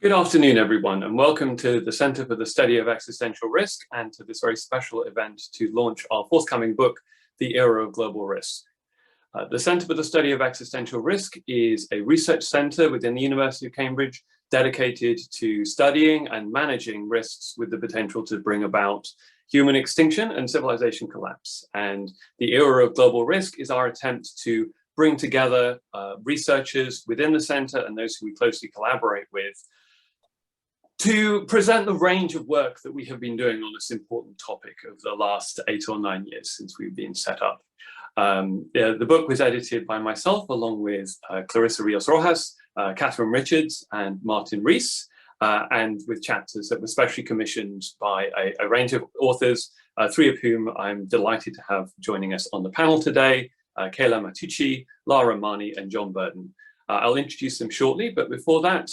Good afternoon, everyone, and welcome to the Center for the Study of Existential Risk and to this very special event to launch our forthcoming book, The Era of Global Risk. The Center for the Study of Existential Risk is a research center within the University of Cambridge dedicated to studying and managing risks with the potential to bring about human extinction and civilization collapse. And the Era of Global Risk is our attempt to bring together researchers within the center and those who we closely collaborate with to present the range of work that we have been doing on this important topic over the last 8 or 9 years since we've been set up. The book was edited by myself along with Clarissa Rios Rojas, Catherine Richards and Martin Rees, and with chapters that were specially commissioned by a range of authors, 3 of whom I'm delighted to have joining us on the panel today, Kayla Matucci, Lara Mani and John Burton. I'll introduce them shortly, but before that,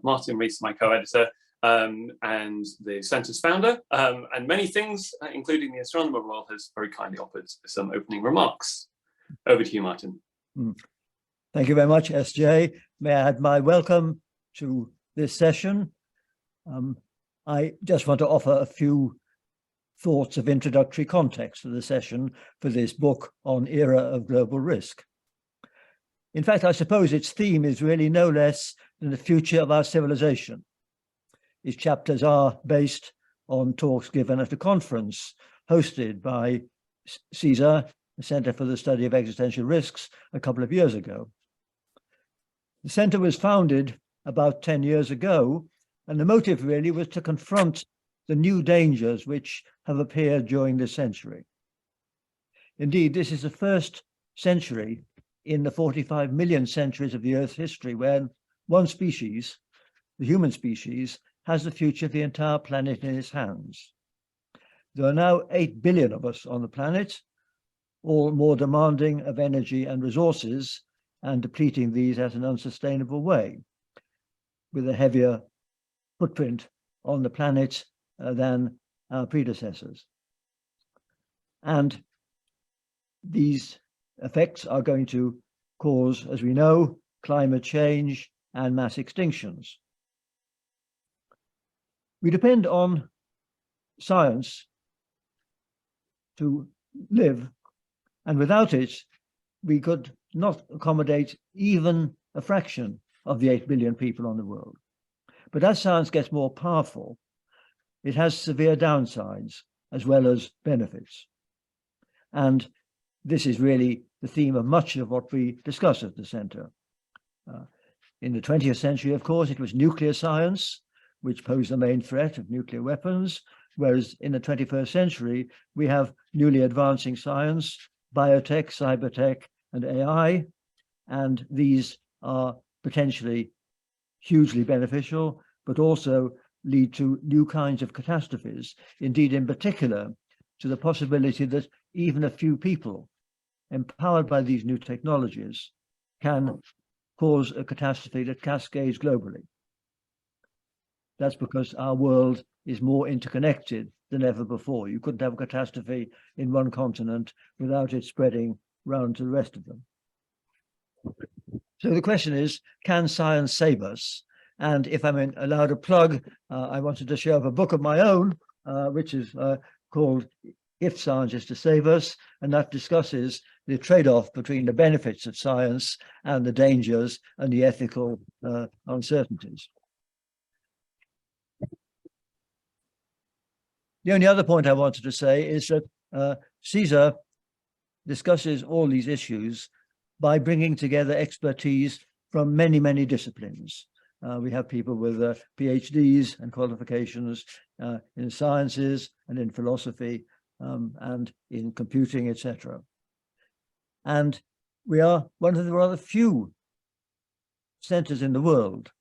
Martin Rees, my co-editor, and the center's founder, and many things, including the Astronomer Royal, has very kindly offered some opening remarks. Over to you, Martin. Thank you very much, SJ. May I add my welcome to this session. I just want to offer a few thoughts of introductory context to the session for this book on Era of Global Risk. In fact, I suppose its theme is really no less than the future of our civilization. Its chapters are based on talks given at a conference hosted by CSER, the Center for the Study of Existential Risks, a couple of years ago. The center was founded about 10 years ago, and the motive really was to confront the new dangers which have appeared during this century. Indeed, this is the first century in the 45 million centuries of the Earth's history when one species, the human species, has the future of the entire planet in its hands. There are now 8 billion of us on the planet, all more demanding of energy and resources and depleting these at an unsustainable way, with a heavier footprint on the planet than our predecessors. And these effects are going to cause, as we know, climate change and mass extinctions. We depend on science to live, and without it, we could not accommodate even a fraction of the 8 billion people on the world. But as science gets more powerful, it has severe downsides as well as benefits. And this is really the theme of much of what we discuss at the center. In the 20th century, of course, it was nuclear science which posed the main threat of nuclear weapons, whereas in the 21st century, we have newly advancing science, biotech, cybertech, and AI, and these are potentially hugely beneficial, but also lead to new kinds of catastrophes, indeed, in particular, to the possibility that even a few people empowered by these new technologies can cause a catastrophe that cascades globally. That's because our world is more interconnected than ever before. You couldn't have a catastrophe in one continent without it spreading round to the rest of them. So the question is, can science save us? And if I'm allowed a plug, I wanted to show up a book of my own, which is called If Science is to Save Us, and that discusses the trade-off between the benefits of science and the dangers and the ethical uncertainties. The only other point I wanted to say is that CSER discusses all these issues by bringing together expertise from many, many disciplines. We have people with PhDs and qualifications in sciences and in philosophy and in computing, etc. And we are one of the rather few centers in the world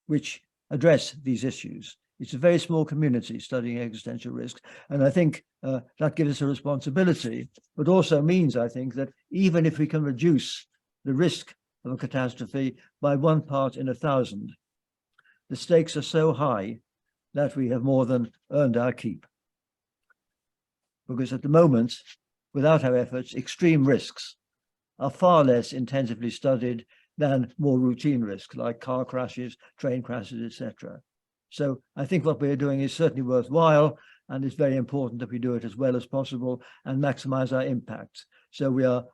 which address these issues. It's a very small community studying existential risk. And I think that gives us a responsibility, but also means, I think, that even if we can reduce the risk of a catastrophe by 1 part in 1,000, the stakes are so high that we have more than earned our keep. Because at the moment, without our efforts, extreme risks are far less intensively studied than more routine risks like car crashes, train crashes, etc. So I think what we're doing is certainly worthwhile, and it's very important that we do it as well as possible and maximize our impact. So we are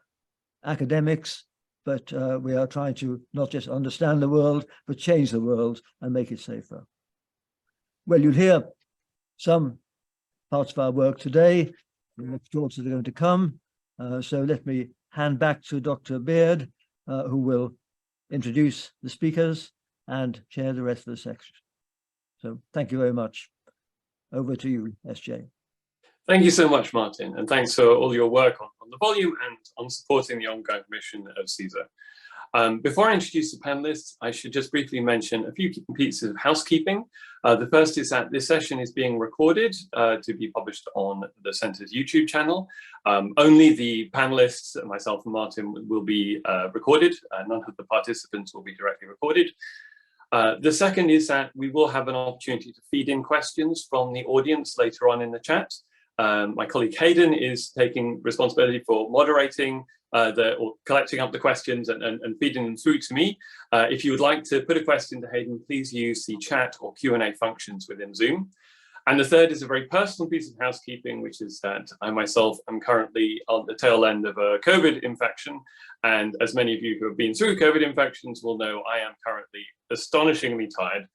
academics, but we are trying to not just understand the world, but change the world and make it safer. Well, you'll hear some parts of our work today, the talks that are going to come. So let me hand back to Dr. Beard, who will introduce the speakers and chair the rest of the section. So thank you very much. Over to you, SJ. Thank you so much, Martin, and thanks for all your work on the volume and on supporting the ongoing mission of CSER. Before I introduce the panelists, I should just briefly mention a few pieces of housekeeping. The first is that this session is being recorded to be published on the Centre's YouTube channel. Only the panelists, myself and Martin, will be recorded. None of the participants will be directly recorded. The second is that we will have an opportunity to feed in questions from the audience later on in the chat. My colleague Hayden is taking responsibility for moderating or collecting up the questions and feeding them through to me. If you would like to put a question to Hayden, please use the chat or Q&A functions within Zoom. And the third is a very personal piece of housekeeping, which is that I myself am currently on the tail end of a COVID infection. And as many of you who have been through COVID infections will know, I am currently astonishingly tired.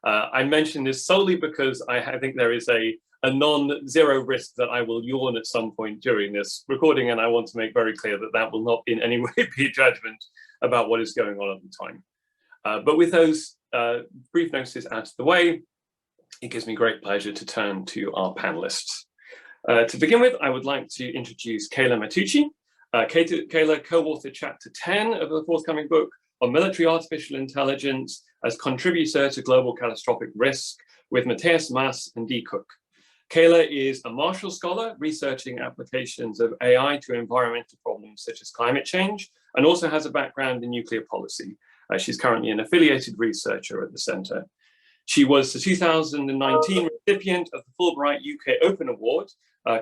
I mention this solely because I think there is a non-zero risk that I will yawn at some point during this recording, and I want to make very clear that that will not in any way be a judgment about what is going on at the time. But with those brief notices out of the way, it gives me great pleasure to turn to our panelists. To begin with, I would like to introduce Kayla Matucci. Kayla co-authored chapter 10 of the forthcoming book on military artificial intelligence as contributor to global catastrophic risk with Matthias Maas and Dee Cook. Kayla is a Marshall Scholar researching applications of AI to environmental problems such as climate change, and also has a background in nuclear policy. She's currently an affiliated researcher at the Centre. She was the 2019 recipient of the Fulbright UK Open Award,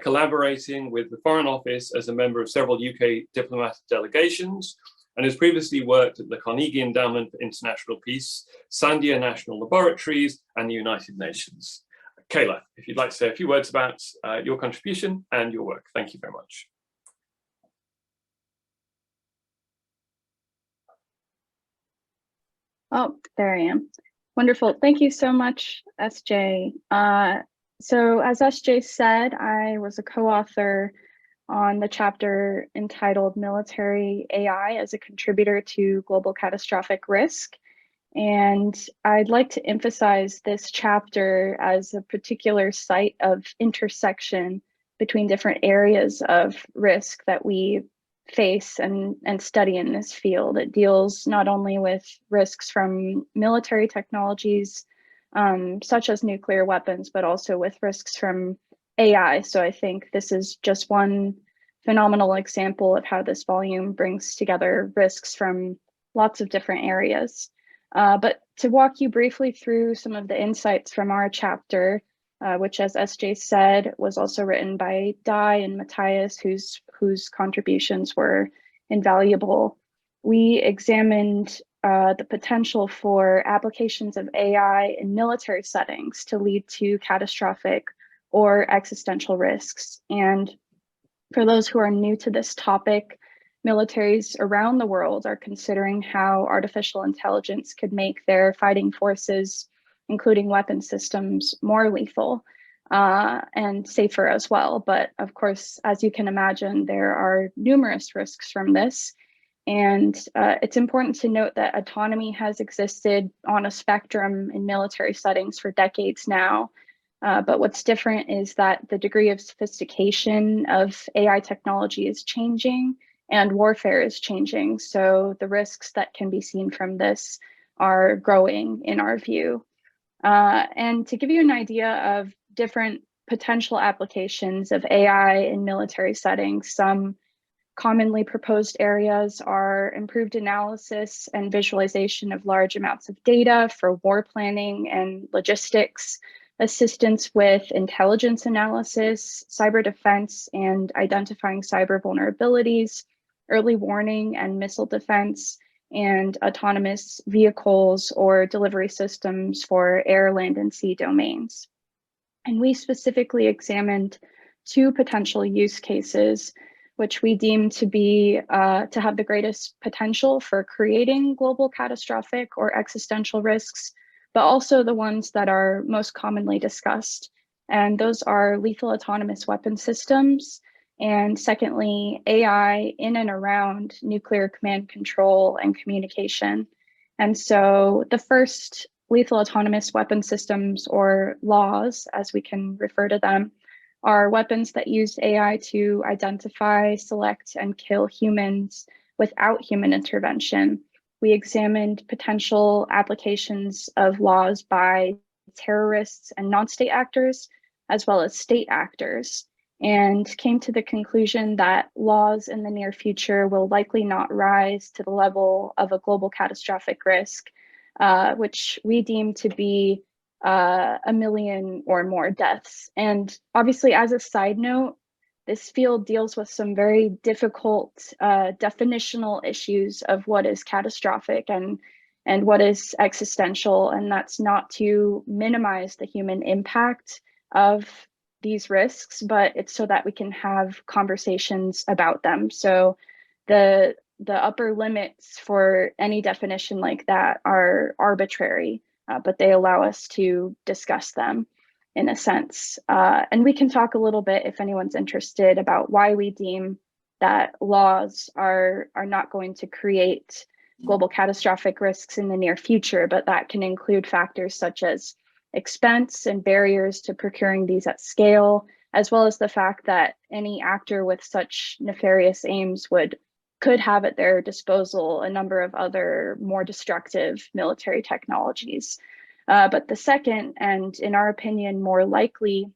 collaborating with the Foreign Office as a member of several UK diplomatic delegations, and has previously worked at the Carnegie Endowment for International Peace, Sandia National Laboratories, and the United Nations. Kayla, if you'd like to say a few words about your contribution and your work. Thank you very much. Oh, there I am. Wonderful. Thank you so much, SJ. So as SJ said, I was a co-author on the chapter entitled Military AI as a Contributor to Global Catastrophic Risk. And I'd like to emphasize this chapter as a particular site of intersection between different areas of risk that we face and study in this field. It deals not only with risks from military technologies, such as nuclear weapons, but also with risks from AI. So I think this is just one phenomenal example of how this volume brings together risks from lots of different areas. But to walk you briefly through some of the insights from our chapter, which, as SJ said, was also written by Dai and Matthias, whose contributions were invaluable. We examined the potential for applications of AI in military settings to lead to catastrophic or existential risks. And for those who are new to this topic, militaries around the world are considering how artificial intelligence could make their fighting forces, including weapon systems, more lethal and safer as well. But of course, as you can imagine, there are numerous risks from this. And it's important to note that autonomy has existed on a spectrum in military settings for decades now. But what's different is that the degree of sophistication of AI technology is changing and warfare is changing. So the risks that can be seen from this are growing in our view. And to give you an idea of different potential applications of AI in military settings, some commonly proposed areas are improved analysis and visualization of large amounts of data for war planning and logistics, assistance with intelligence analysis, cyber defense and identifying cyber vulnerabilities, early warning and missile defense, and autonomous vehicles or delivery systems for air, land, and sea domains. And we specifically examined two potential use cases, which we deem to be to have the greatest potential for creating global catastrophic or existential risks, but also the ones that are most commonly discussed. And those are lethal autonomous weapon systems, and secondly, AI in and around nuclear command control and communication. And so the first, lethal autonomous weapon systems, or laws, as we can refer to them, are weapons that use AI to identify, select, and kill humans without human intervention. We examined potential applications of laws by terrorists and non-state actors, as well as state actors, and came to the conclusion that laws in the near future will likely not rise to the level of a global catastrophic risk, which we deem to be 1 million or more deaths. And obviously, as a side note, this field deals with some very difficult definitional issues of what is catastrophic and what is existential. And that's not to minimize the human impact of these risks, but it's so that we can have conversations about them. So the upper limits for any definition like that are arbitrary, but they allow us to discuss them in a sense. And we can talk a little bit, if anyone's interested, about why we deem that laws are not going to create global catastrophic risks in the near future, but that can include factors such as expense and barriers to procuring these at scale, as well as the fact that any actor with such nefarious aims could have at their disposal a number of other more destructive military technologies. But the second, and in our opinion, more likely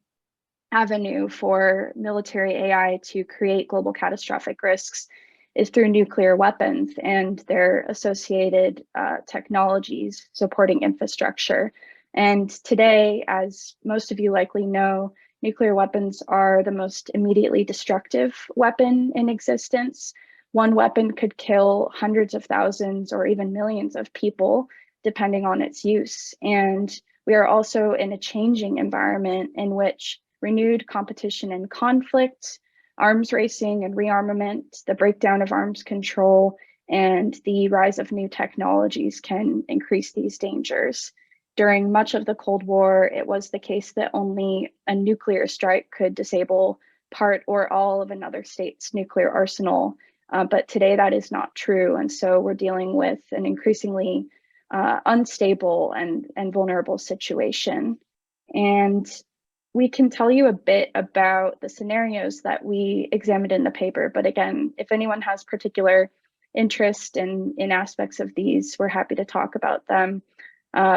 avenue for military AI to create global catastrophic risks is through nuclear weapons and their associated technologies supporting infrastructure. And today, as most of you likely know, nuclear weapons are the most immediately destructive weapon in existence. One weapon could kill hundreds of thousands or even millions of people, depending on its use. And we are also in a changing environment in which renewed competition and conflict, arms racing and rearmament, the breakdown of arms control, and the rise of new technologies can increase these dangers. During much of the Cold War, it was the case that only a nuclear strike could disable part or all of another state's nuclear arsenal. But today that is not true. And so we're dealing with an increasingly unstable and vulnerable situation. And we can tell you a bit about the scenarios that we examined in the paper. But again, if anyone has particular interest in aspects of these, we're happy to talk about them.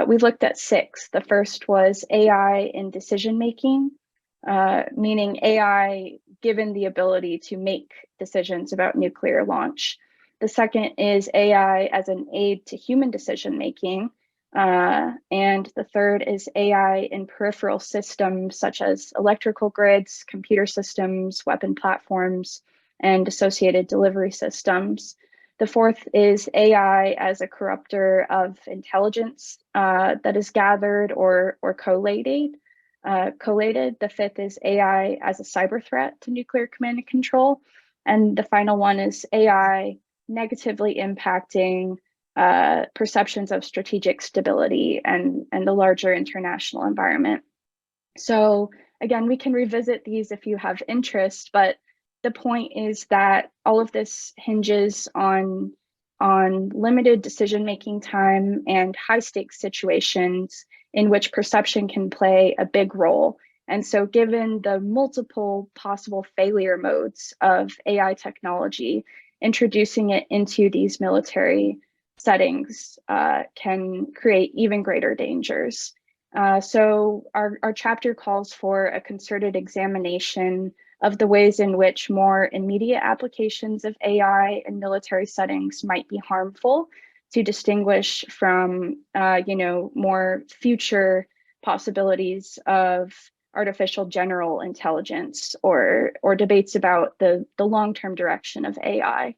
We looked at 6. The first was AI in decision-making, meaning AI given the ability to make decisions about nuclear launch. The second is AI as an aid to human decision-making. And the third is AI in peripheral systems such as electrical grids, computer systems, weapon platforms, and associated delivery systems. The fourth is AI as a corrupter of intelligence that is gathered or collated. The fifth is AI as a cyber threat to nuclear command and control. And the final one is AI negatively impacting perceptions of strategic stability and the larger international environment. So again, we can revisit these if you have interest, but the point is that all of this hinges on limited decision-making time and high-stakes situations in which perception can play a big role. And so given the multiple possible failure modes of AI technology, introducing it into these military settings can create even greater dangers. So our chapter calls for a concerted examination of the ways in which more immediate applications of AI in military settings might be harmful, to distinguish from more future possibilities of artificial general intelligence or debates about the long-term direction of AI.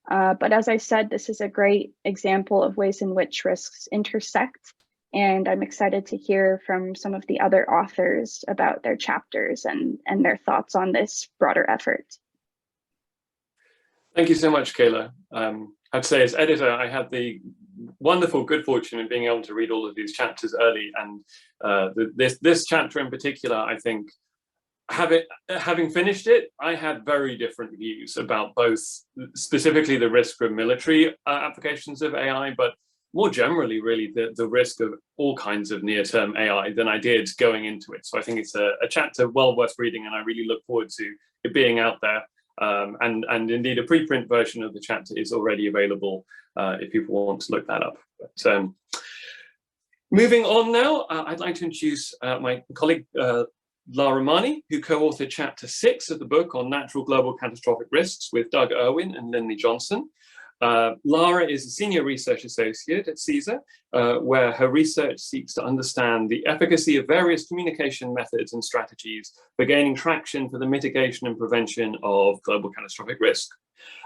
But as I said, this is a great example of ways in which risks intersect. And I'm excited to hear from some of the other authors about their chapters and their thoughts on this broader effort. Thank you so much, Kayla. I'd say as editor, I had the wonderful good fortune of being able to read all of these chapters early. And this chapter in particular, I think, having finished it, I had very different views about both specifically the risk from military applications of AI, but more generally, really, the risk of all kinds of near-term AI than I did going into it. So I think it's a chapter well worth reading, and I really look forward to it being out there. And indeed, a preprint version of the chapter is already available if people want to look that up. But moving on now, I'd like to introduce my colleague, Lara Marnie, who co-authored chapter 6 of the book on natural global catastrophic risks with Doug Irwin and Lindley Johnson. Lara is a senior research associate at CSER, where her research seeks to understand the efficacy of various communication methods and strategies for gaining traction for the mitigation and prevention of global catastrophic risk.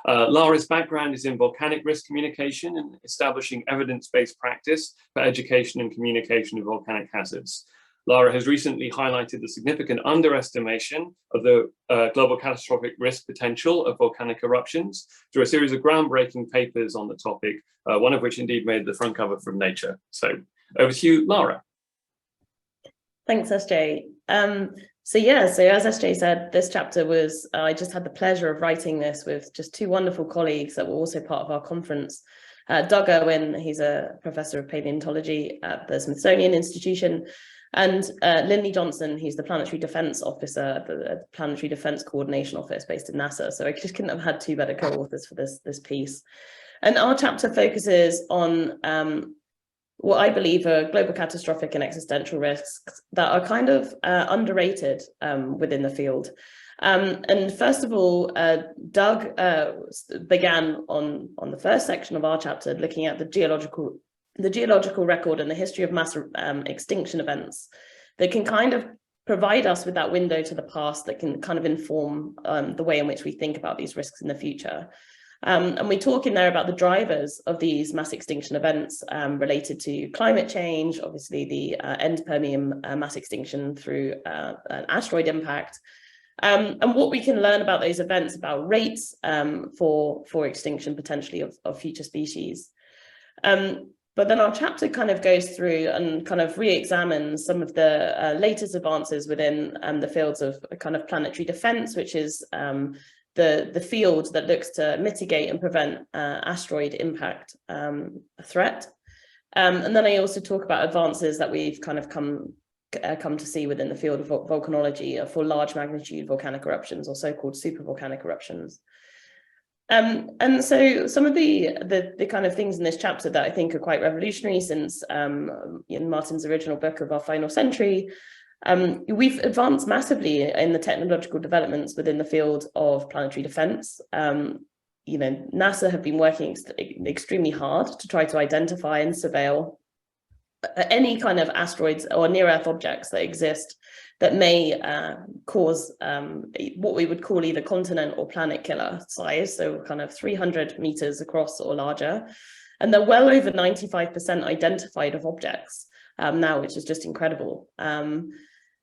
Lara's background is in volcanic risk communication and establishing evidence-based practice for education and communication of volcanic hazards. Lara has recently highlighted the significant underestimation of the global catastrophic risk potential of volcanic eruptions through a series of groundbreaking papers on the topic, one of which indeed made the front cover from Nature. So over to you, Lara. Thanks, SJ. So as SJ said, this chapter was, I just had the pleasure of writing this with just two wonderful colleagues that were also part of our conference. Doug Irwin, he's a professor of paleontology at the Smithsonian Institution, and Lindley Johnson, he's the Planetary Defense Officer at the Planetary Defense Coordination Office based in NASA. So I just couldn't have had two better co-authors for this piece. And our chapter focuses on what I believe are global catastrophic and existential risks that are kind of underrated within the field. And first of all, Doug began on the first section of our chapter looking at the geological record and the history of mass extinction events that can kind of provide us with that window to the past that can kind of inform the way in which we think about these risks in the future. And we talk in there about the drivers of these mass extinction events related to climate change, obviously the end Permian mass extinction through an asteroid impact, and what we can learn about those events, about rates for extinction potentially of future species. But then our chapter kind of goes through and kind of re-examines some of the latest advances within the fields of kind of planetary defense, which is the field that looks to mitigate and prevent asteroid impact threat. And then I also talk about advances that we've kind of come to see within the field of volcanology for large magnitude volcanic eruptions, or so-called supervolcanic eruptions. And so some of the kind of things in this chapter that I think are quite revolutionary since in Martin's original book of Our Final Century, we've advanced massively in the technological developments within the field of planetary defense. NASA have been working extremely hard to try to identify and surveil any kind of asteroids or near-Earth objects that exist that may cause what we would call either continent or planet killer size, so kind of 300 meters across or larger. And they're well over 95% identified of objects now, which is just incredible.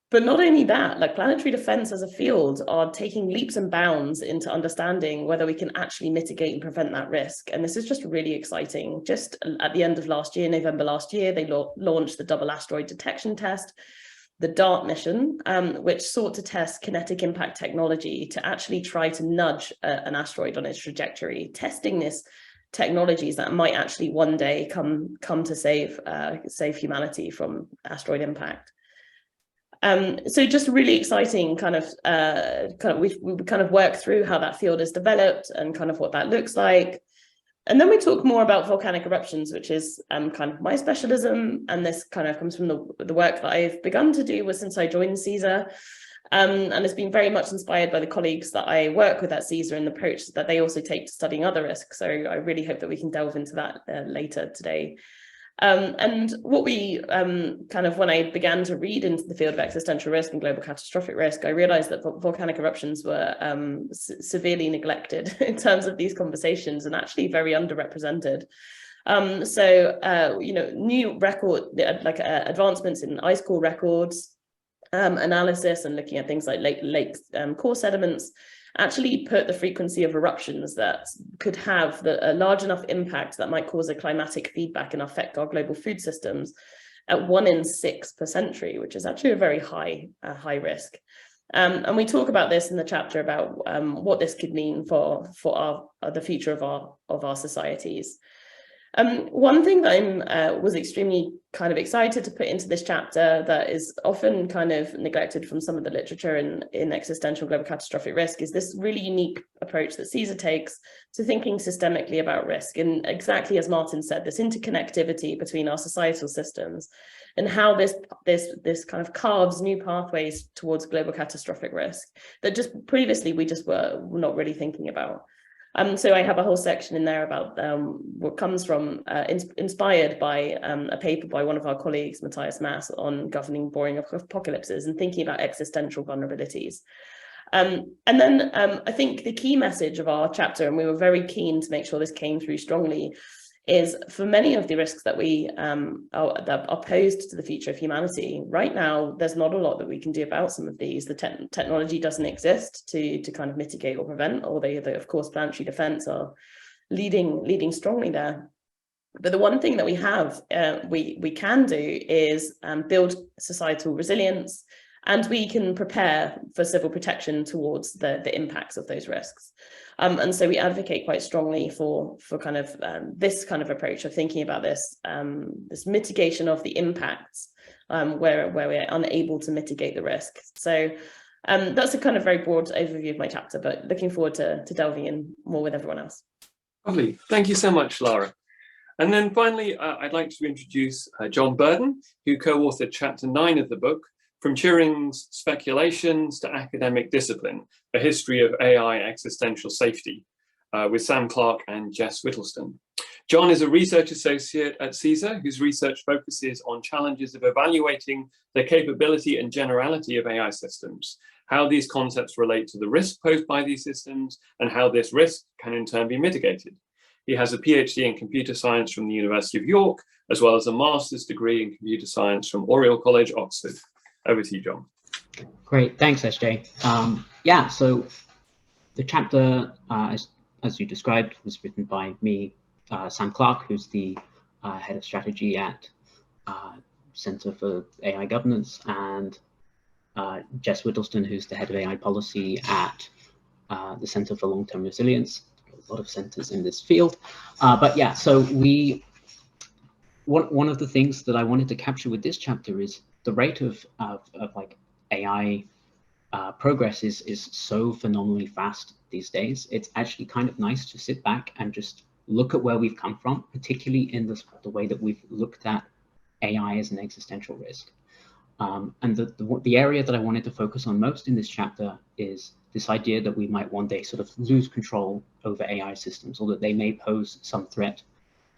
But not only that, like planetary defense as a field are taking leaps and bounds into understanding whether we can actually mitigate and prevent that risk. And this is just really exciting. Just at the end of last year, November last year, they launched the Double Asteroid Detection Test, the DART mission, which sought to test kinetic impact technology to actually try to nudge an asteroid on its trajectory, testing this technologies that might actually one day come to save humanity from asteroid impact. So just really exciting we kind of work through how that field is developed and kind of what that looks like. And then we talk more about volcanic eruptions, which is kind of my specialism. And this kind of comes from the work that I've begun to do since I joined CSER. And it's been very much inspired by the colleagues that I work with at CSER and the approach that they also take to studying other risks. So I really hope that we can delve into that later today. And what we when I began to read into the field of existential risk and global catastrophic risk, I realized that volcanic eruptions were severely neglected in terms of these conversations, and actually very underrepresented. New advancements in ice core records, analysis, and looking at things like lake core sediments actually put the frequency of eruptions that could have a large enough impact that might cause a climatic feedback and affect our global food systems at 1 in 6 per century, which is actually a very high risk. And we talk about this in the chapter about what this could mean for the future of our societies. One thing that I was extremely kind of excited to put into this chapter that is often kind of neglected from some of the literature in existential global catastrophic risk is this really unique approach that CSER takes to thinking systemically about risk. And exactly as Martin said, this interconnectivity between our societal systems and how this kind of carves new pathways towards global catastrophic risk that just previously we just were not really thinking about. So I have a whole section in there about what comes from, inspired by a paper by one of our colleagues, Matthias Maas, on governing boring apocalypses and thinking about existential vulnerabilities. And then I think the key message of our chapter, and we were very keen to make sure this came through strongly, is for many of the risks that that are posed to the future of humanity, right now, there's not a lot that we can do about some of these. The technology doesn't exist to kind of mitigate or prevent, although of course planetary defense are leading strongly there. But the one thing that we have, we can do is build societal resilience, and we can prepare for civil protection towards the impacts of those risks. And so we advocate quite strongly for kind of this kind of approach of thinking about this mitigation of the impacts where we're unable to mitigate the risk. So that's a kind of very broad overview of my chapter, but looking forward to delving in more with everyone else. Lovely. Thank you so much, Lara. And then finally, I'd like to introduce John Burden, who co-authored chapter 9 of the book, From Turing's Speculations to Academic Discipline, A History of AI Existential Safety, with Sam Clark and Jess Whittleston. John is a research associate at CSER, whose research focuses on challenges of evaluating the capability and generality of AI systems, how these concepts relate to the risk posed by these systems, and how this risk can in turn be mitigated. He has a PhD in computer science from the University of York, as well as a master's degree in computer science from Oriel College, Oxford. Over to you, John. Great, thanks, SJ. Yeah, so the chapter, as you described, was written by me, Sam Clark, who's the head of strategy at Center for AI Governance, and Jess Whittleston, who's the head of AI policy at the Center for Long-Term Resilience. A lot of centers in this field, but yeah. So one of the things that I wanted to capture with this chapter is the rate of like AI progress is so phenomenally fast these days. It's actually kind of nice to sit back and just look at where we've come from, particularly in the way that we've looked at AI as an existential risk. And the area that I wanted to focus on most in this chapter is this idea that we might one day sort of lose control over AI systems, or that they may pose some threat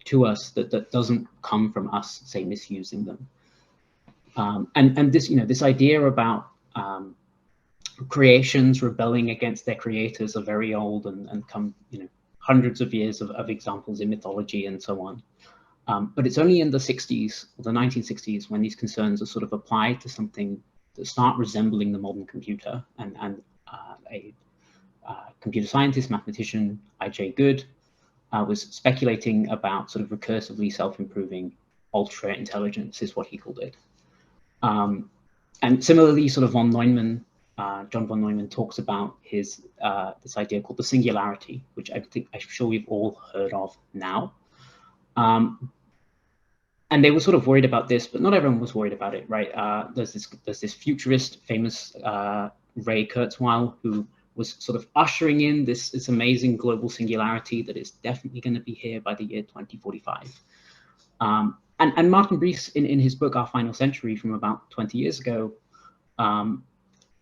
to us that doesn't come from us, say, misusing them. And this, this idea about creations rebelling against their creators are very old and come, hundreds of years of examples in mythology and so on. But it's only in the 60s, or the 1960s, when these concerns are sort of applied to something that start resembling the modern computer. And a computer scientist, mathematician, I.J. Good, was speculating about sort of recursively self-improving ultra intelligence, is what he called it. And similarly, sort of von Neumann, John von Neumann talks about his this idea called the singularity, which I'm sure we've all heard of now. And they were sort of worried about this, but not everyone was worried about it, right? There's this futurist, famous Ray Kurzweil, who was sort of ushering in this amazing global singularity that is definitely going to be here by the year 2045. And Martin Rees, in his book, Our Final Century, from about 20 years ago,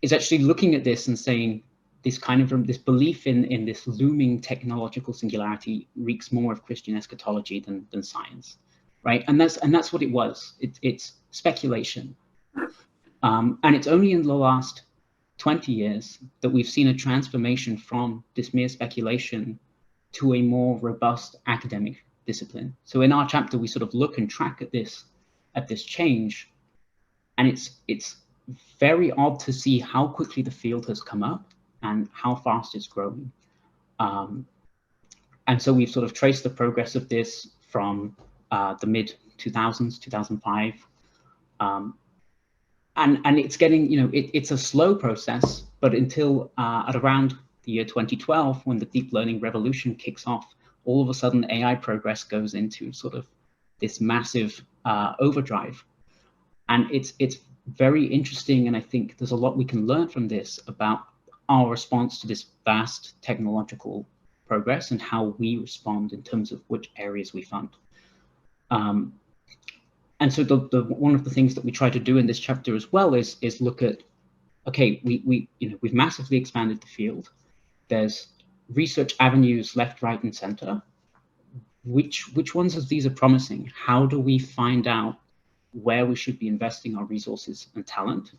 is actually looking at this and saying this kind of this belief in this looming technological singularity reeks more of Christian eschatology than science, right? And that's what it was. It's speculation. And it's only in the last 20 years that we've seen a transformation from this mere speculation to a more robust academic discipline. So in our chapter, we sort of look and track at this change, and it's very odd to see how quickly the field has come up and how fast it's growing. And so we've sort of traced the progress of this from the mid 2000s, 2005. And it's getting, it's a slow process, but until at around the year 2012, when the deep learning revolution kicks off, all of a sudden AI progress goes into sort of this massive overdrive. And it's very interesting, and I think there's a lot we can learn from this about our response to this vast technological progress and how we respond in terms of which areas we fund. And so one of the things that we try to do in this chapter as well is look at, okay, we've massively expanded the field. There's research avenues left, right, and center. Which ones of these are promising? How do we find out where we should be investing our resources and talent?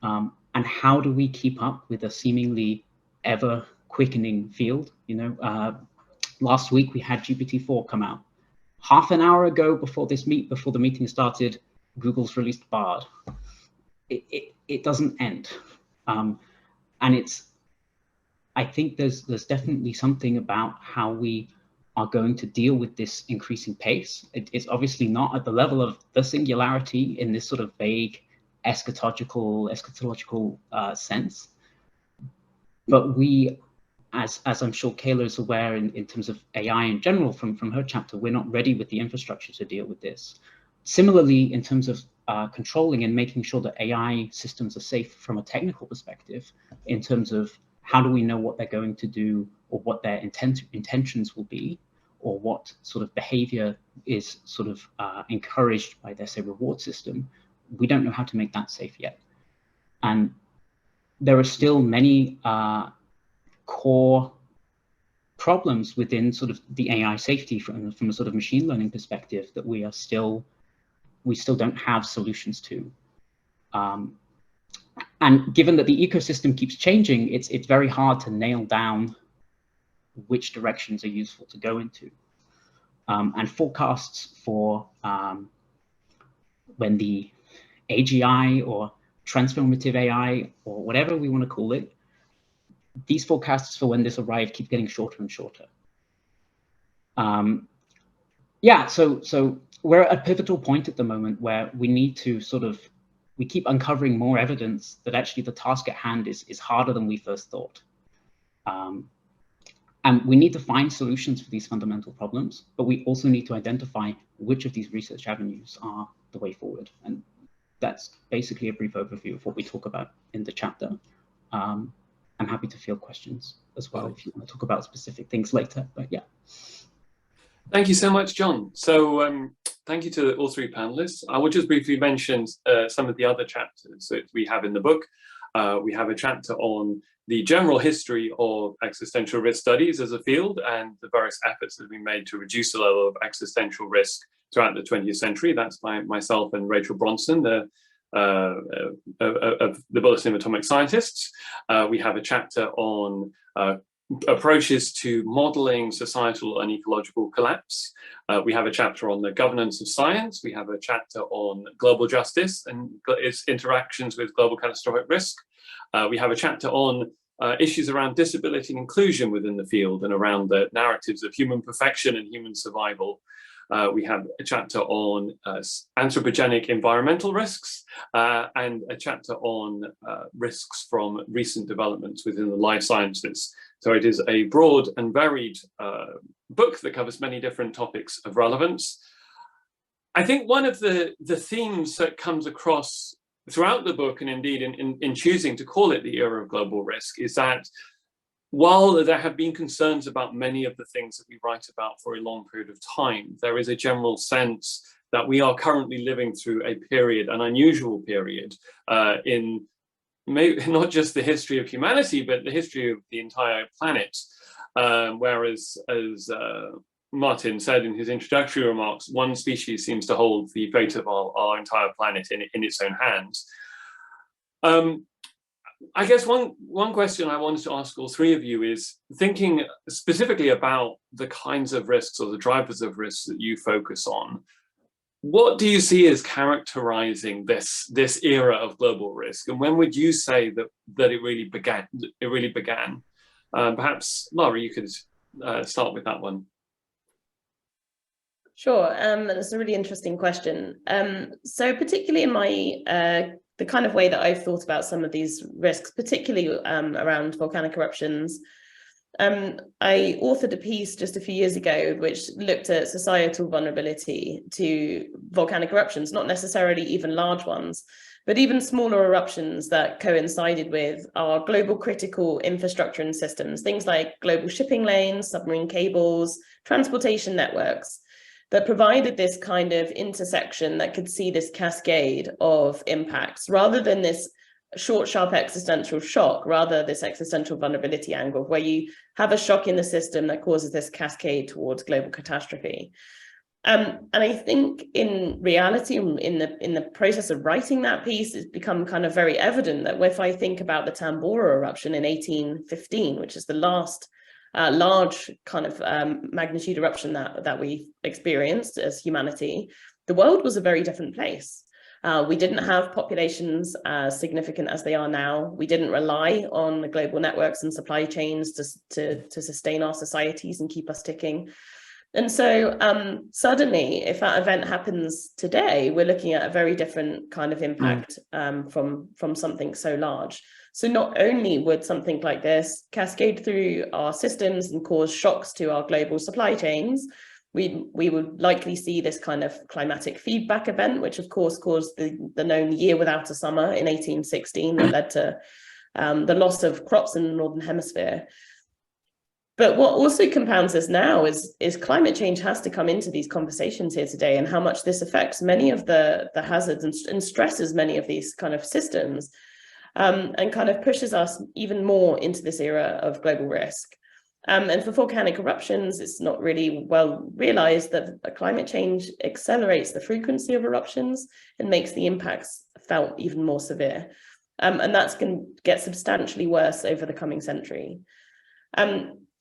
And how do we keep up with a seemingly ever quickening field? Last week we had GPT-4 come out. Half an hour ago, before the meeting started, Google's released Bard. It doesn't end, and I think there's definitely something about how we are going to deal with this increasing pace. It's obviously not at the level of the singularity in this sort of vague eschatological sense, but we, as I'm sure Kayla is aware in terms of AI in general from her chapter, we're not ready with the infrastructure to deal with this. Similarly, in terms of controlling and making sure that AI systems are safe from a technical perspective, in terms of how do we know what they're going to do, or what their intentions will be, or what sort of behavior is sort of encouraged by their, say, reward system, we don't know how to make that safe yet. And there are still many core problems within sort of the AI safety from a sort of machine learning perspective that we still don't have solutions to. And given that the ecosystem keeps changing, it's very hard to nail down which directions are useful to go into. And forecasts for when the AGI or transformative AI or whatever we want to call it, these forecasts for when this arrives keep getting shorter and shorter. Yeah, so we're at a pivotal point at the moment where we need to we keep uncovering more evidence that actually the task at hand is harder than we first thought. And we need to find solutions for these fundamental problems, but we also need to identify which of these research avenues are the way forward. And that's basically a brief overview of what we talk about in the chapter. I'm happy to field questions as well if you want to talk about specific things later, but yeah. Thank you so much, John. So thank you to all three panelists. I will just briefly mention some of the other chapters that we have in the book. We have a chapter on the general history of existential risk studies as a field and the various efforts that have been made to reduce the level of existential risk throughout the 20th century. That's by myself and Rachel Bronson, of the Bulletin of Atomic Scientists. We have a chapter on approaches to modeling societal and ecological collapse. We have a chapter on the governance of science. We have a chapter on global justice and its interactions with global catastrophic risk. We have a chapter on issues around disability and inclusion within the field and around the narratives of human perfection and human survival. We have a chapter on anthropogenic environmental risks and a chapter on risks from recent developments within the life sciences. So it is a broad and varied book that covers many different topics of relevance. I think one of the themes that comes across throughout the book, and indeed in choosing to call it the era of global risk, is that while there have been concerns about many of the things that we write about for a long period of time, there is a general sense that we are currently living through a period, an unusual period, in maybe not just the history of humanity, but the history of the entire planet. Whereas as Martin said in his introductory remarks, one species seems to hold the fate of our entire planet in its own hands. I guess one question I wanted to ask all three of you is, thinking specifically about the kinds of risks or the drivers of risks that you focus on, what do you see as characterizing this era of global risk, and when would you say that it really began? Perhaps Lara, you could start with that one. Sure, that's a really interesting question. So particularly in my the kind of way that I've thought about some of these risks, particularly around volcanic eruptions, I authored a piece just a few years ago which looked at societal vulnerability to volcanic eruptions, not necessarily even large ones, but even smaller eruptions that coincided with our global critical infrastructure and systems, things like global shipping lanes, submarine cables, transportation networks, that provided this kind of intersection that could see this cascade of impacts, rather than this short, sharp existential shock, rather this existential vulnerability angle, where you have a shock in the system that causes this cascade towards global catastrophe. And I think in reality, in the process of writing that piece, it's become kind of very evident that if I think about the Tambora eruption in 1815, which is the last large kind of magnitude eruption that we experienced as humanity, the world was a very different place. We didn't have populations as significant as they are now. We didn't rely on the global networks and supply chains to sustain our societies and keep us ticking. And so suddenly, if that event happens today, we're looking at a very different kind of impact from something so large. So not only would something like this cascade through our systems and cause shocks to our global supply chains, we would likely see this kind of climatic feedback event, which of course caused the known year without a summer in 1816 that led to the loss of crops in the Northern Hemisphere. But what also compounds this now is climate change has to come into these conversations here today, and how much this affects many of the hazards and stresses many of these kind of systems, and kind of pushes us even more into this era of global risk. And for volcanic eruptions, it's not really well realized that climate change accelerates the frequency of eruptions and makes the impacts felt even more severe. And that's going to get substantially worse over the coming century.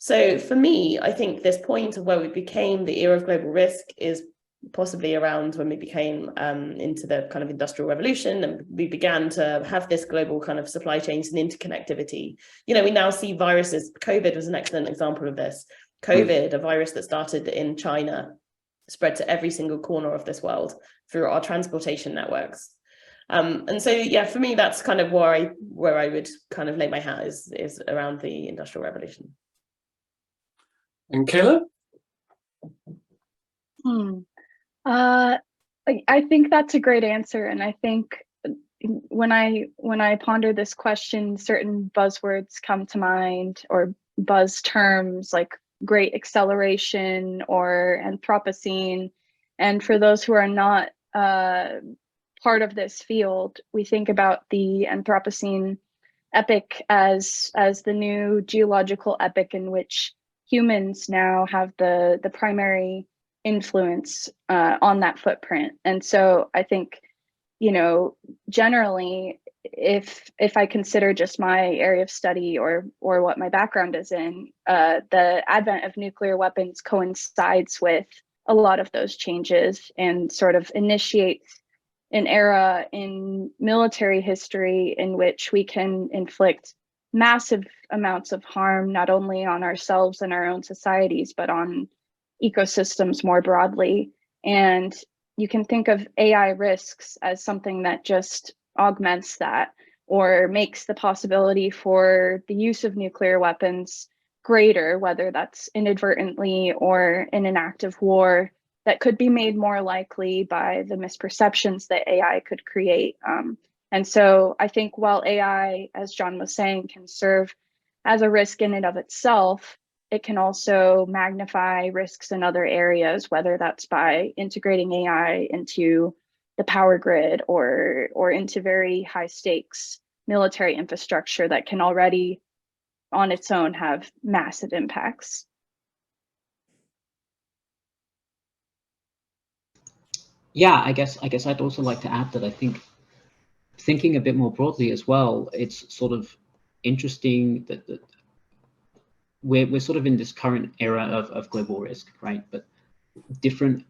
So for me, I think this point of where we became the era of global risk is possibly around when we became into the kind of industrial revolution, and we began to have this global kind of supply chains and interconnectivity. You know, we now see viruses. COVID was an excellent example of this. COVID, a virus that started in China, spread to every single corner of this world through our transportation networks. And so, yeah, for me, that's kind of where I would kind of lay my hat is around the Industrial Revolution. And Kayla? I think that's a great answer, and I think when I ponder this question, certain buzzwords come to mind, or buzz terms like great acceleration or Anthropocene. And for those who are not part of this field, we think about the Anthropocene epoch as the new geological epoch in which humans now have the primary influence on that footprint. And so I think, you know, generally, if I consider just my area of study or what my background is in, the advent of nuclear weapons coincides with a lot of those changes and sort of initiates an era in military history in which we can inflict massive amounts of harm, not only on ourselves and our own societies, but on ecosystems more broadly. And you can think of AI risks as something that just augments that, or makes the possibility for the use of nuclear weapons greater, whether that's inadvertently or in an act of war, that could be made more likely by the misperceptions that AI could create. And so I think while AI, as John was saying, can serve as a risk in and of itself, it can also magnify risks in other areas, whether that's by integrating AI into the power grid or into very high stakes military infrastructure that can already on its own have massive impacts. Yeah, I guess I'd also like to add that I think thinking a bit more broadly as well, it's sort of interesting that we're sort of in this current era of global risk, right? But different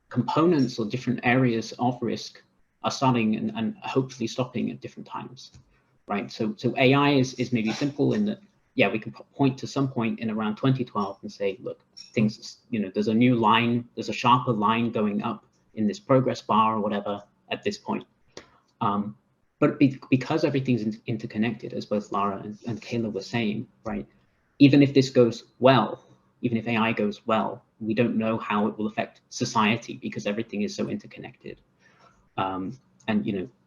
components or different areas of risk are starting and hopefully stopping at different times, right? So AI is maybe simple in that, yeah, we can point to some point in around 2012 and say, look, things, there's a new line, there's a sharper line going up in this progress bar or whatever at this point. But because everything's interconnected, as both Lara and Kayla were saying, right? Even if this goes well, even if AI goes well, we don't know how it will affect society because everything is so interconnected. And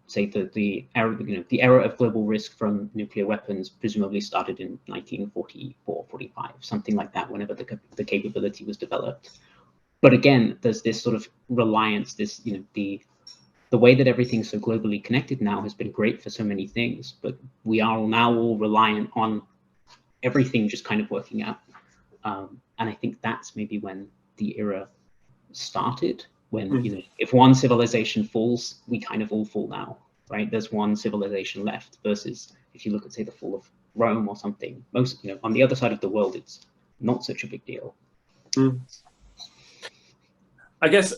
say the era of global risk from nuclear weapons presumably started in 1944, 45, something like that, whenever the capability was developed. But again, there's this sort of reliance, this the way that everything's so globally connected now has been great for so many things, but we are now all reliant on everything just kind of working out. And I think that's maybe when the era started, when, if one civilization falls, we kind of all fall now, right? There's one civilization left versus if you look at, say, the fall of Rome or something, most, on the other side of the world, it's not such a big deal. I guess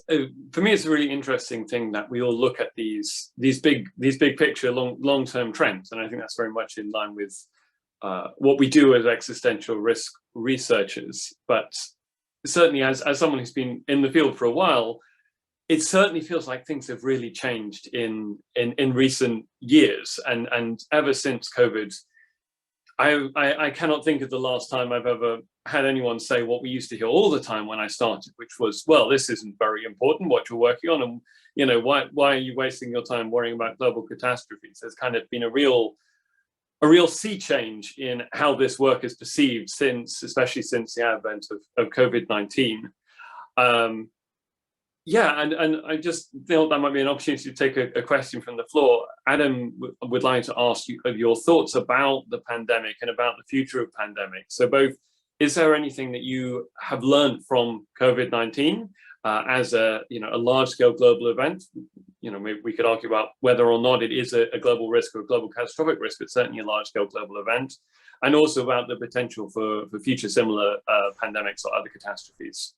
for me, it's a really interesting thing that we all look at these big picture long-term trends, and I think that's very much in line with what we do as existential risk researchers. But certainly, as someone who's been in the field for a while, it certainly feels like things have really changed in recent years, and ever since COVID. I cannot think of the last time I've ever had anyone say what we used to hear all the time when I started, which was, well, this isn't very important what you're working on, and why are you wasting your time worrying about global catastrophes? There's kind of been a real sea change in how this work is perceived especially since the advent of COVID-19. Yeah, and I just thought that might be an opportunity to take a question from the floor. Adam would like to ask you of your thoughts about the pandemic and about the future of pandemics. So both, is there anything that you have learned from COVID-19 as a large-scale global event? We could argue about whether or not it is a global risk or a global catastrophic risk, but certainly a large-scale global event, and also about the potential for future similar pandemics or other catastrophes.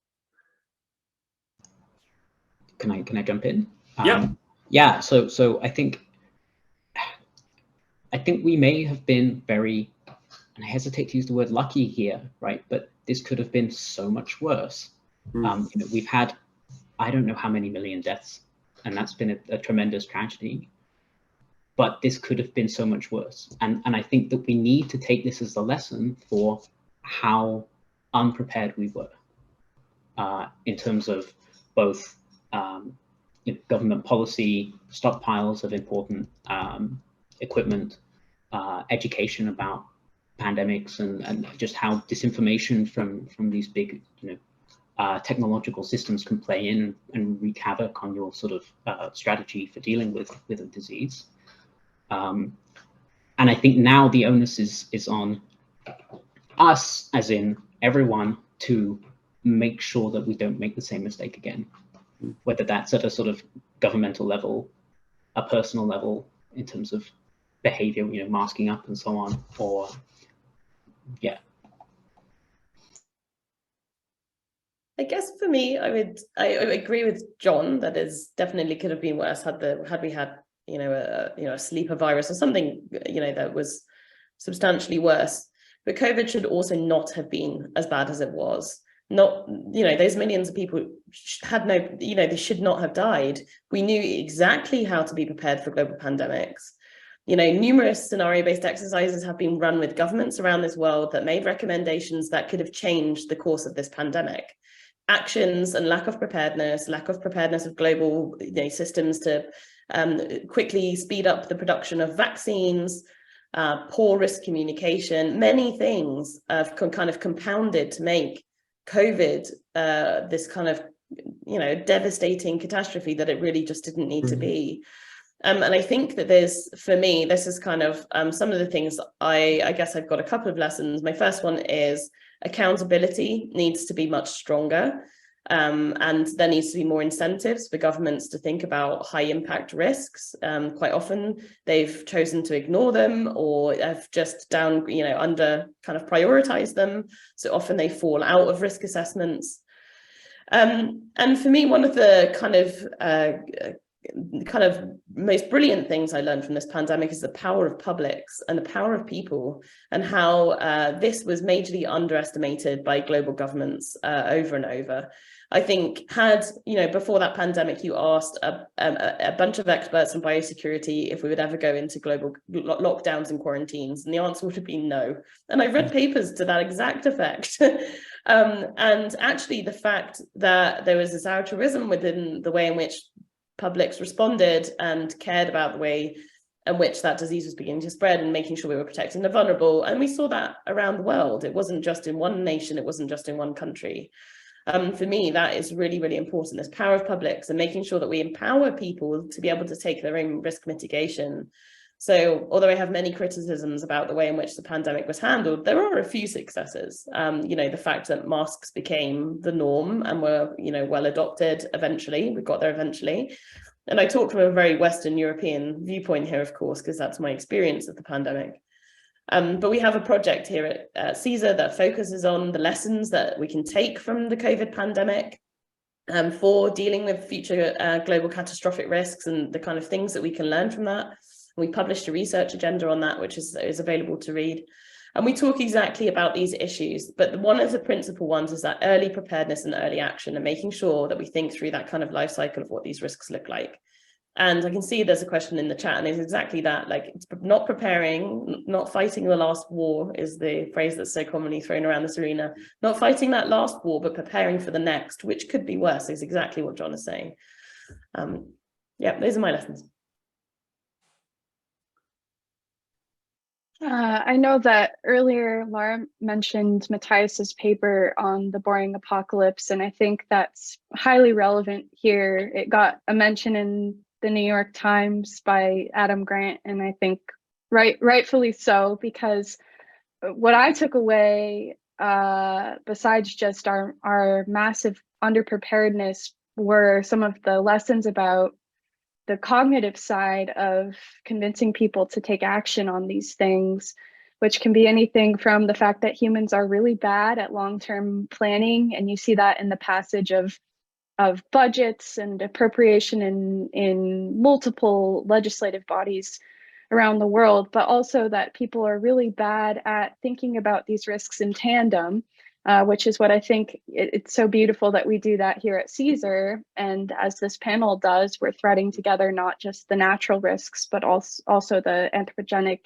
Can I jump in? Yeah. Yeah. So I think we may have been very, and I hesitate to use the word lucky here, right? But this could have been so much worse. We've had, I don't know how many million deaths, and that's been a tremendous tragedy. But this could have been so much worse. And I think that we need to take this as the lesson for how unprepared we were in terms of both government policy, stockpiles of important equipment, education about pandemics, and just how disinformation from these big technological systems can play in and wreak havoc on your sort of strategy for dealing with a disease. And I think now the onus is on us, as in everyone, to make sure that we don't make the same mistake again, whether that's at a sort of governmental level, a personal level in terms of behavior, masking up and so on, or yeah. I guess for me, I agree with John that is definitely could have been worse had we had a sleeper virus or something that was substantially worse. But COVID should also not have been as bad as it was. Not, those millions of people had no, they should not have died. We knew exactly how to be prepared for global pandemics. Numerous scenario-based exercises have been run with governments around this world that made recommendations that could have changed the course of this pandemic. Actions and lack of preparedness of global systems to quickly speed up the production of vaccines, poor risk communication, many things kind of compounded to make COVID this kind of devastating catastrophe that it really just didn't need to be. And I think that for me, this is kind of some of the things I guess I've got a couple of lessons. My first one is accountability needs to be much stronger. And there needs to be more incentives for governments to think about high impact risks. Quite often they've chosen to ignore them or have just under kind of prioritized them. So often they fall out of risk assessments. And for me, one of the kind of most brilliant things I learned from this pandemic is the power of publics and the power of people, and how this was majorly underestimated by global governments over and over. I think before that pandemic, you asked a bunch of experts on biosecurity if we would ever go into global lockdowns and quarantines, and the answer would have been no. And I read papers to that exact effect. And actually the fact that there was this altruism within the way in which publics responded and cared about the way in which that disease was beginning to spread and making sure we were protecting the vulnerable. And we saw that around the world. It wasn't just in one nation, it wasn't just in one country. For me, that is really, really important, this power of publics and making sure that we empower people to be able to take their own risk mitigation. So although I have many criticisms about the way in which the pandemic was handled, there are a few successes. The fact that masks became the norm and were, well adopted eventually, we got there eventually. And I talk from a very Western European viewpoint here, of course, because that's my experience of the pandemic. But we have a project here at CSER that focuses on the lessons that we can take from the COVID pandemic for dealing with future global catastrophic risks and the kind of things that we can learn from that. We published a research agenda on that, which is available to read. And we talk exactly about these issues. But one of the principal ones is that early preparedness and early action, and making sure that we think through that kind of life cycle of what these risks look like. And I can see there's a question in the chat, and it's exactly that, like, it's not preparing, not fighting the last war is the phrase that's so commonly thrown around this arena. Not fighting that last war, but preparing for the next, which could be worse, is exactly what John is saying. Yeah, those are my lessons. I know that earlier Laura mentioned Matthias's paper on the boring apocalypse, and I think that's highly relevant here. It got a mention in the New York Times by Adam Grant, and I think rightfully so, because what I took away, besides just our massive underpreparedness, were some of the lessons about the cognitive side of convincing people to take action on these things, which can be anything from the fact that humans are really bad at long-term planning. And you see that in the passage of budgets and appropriation in multiple legislative bodies around the world, but also that people are really bad at thinking about these risks in tandem, which is what I think it's so beautiful that we do that here at CSER. And as this panel does, we're threading together not just the natural risks, but also the anthropogenic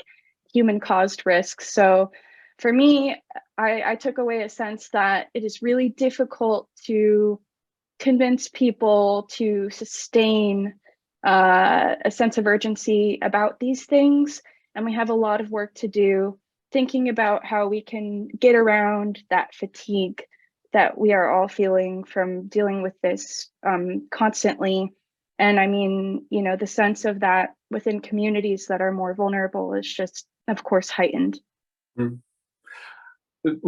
human-caused risks. So for me, I took away a sense that it is really difficult to convince people to sustain a sense of urgency about these things. And we have a lot of work to do thinking about how we can get around that fatigue that we are all feeling from dealing with this constantly. And I mean, the sense of that within communities that are more vulnerable is just, of course, heightened. Mm.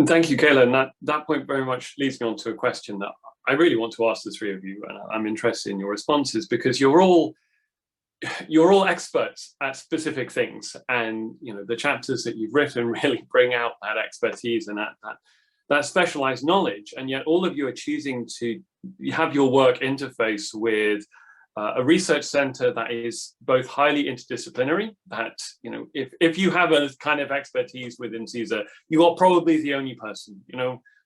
Thank you, Kayla. And that point very much leads me on to a question that I really want to ask the three of you, and I'm interested in your responses, because you're all experts at specific things, and the chapters that you've written really bring out that expertise and that specialized knowledge, and yet all of you are choosing to have your work interface with a research center that is both highly interdisciplinary, that if you have a kind of expertise within CSER, you are probably the only person.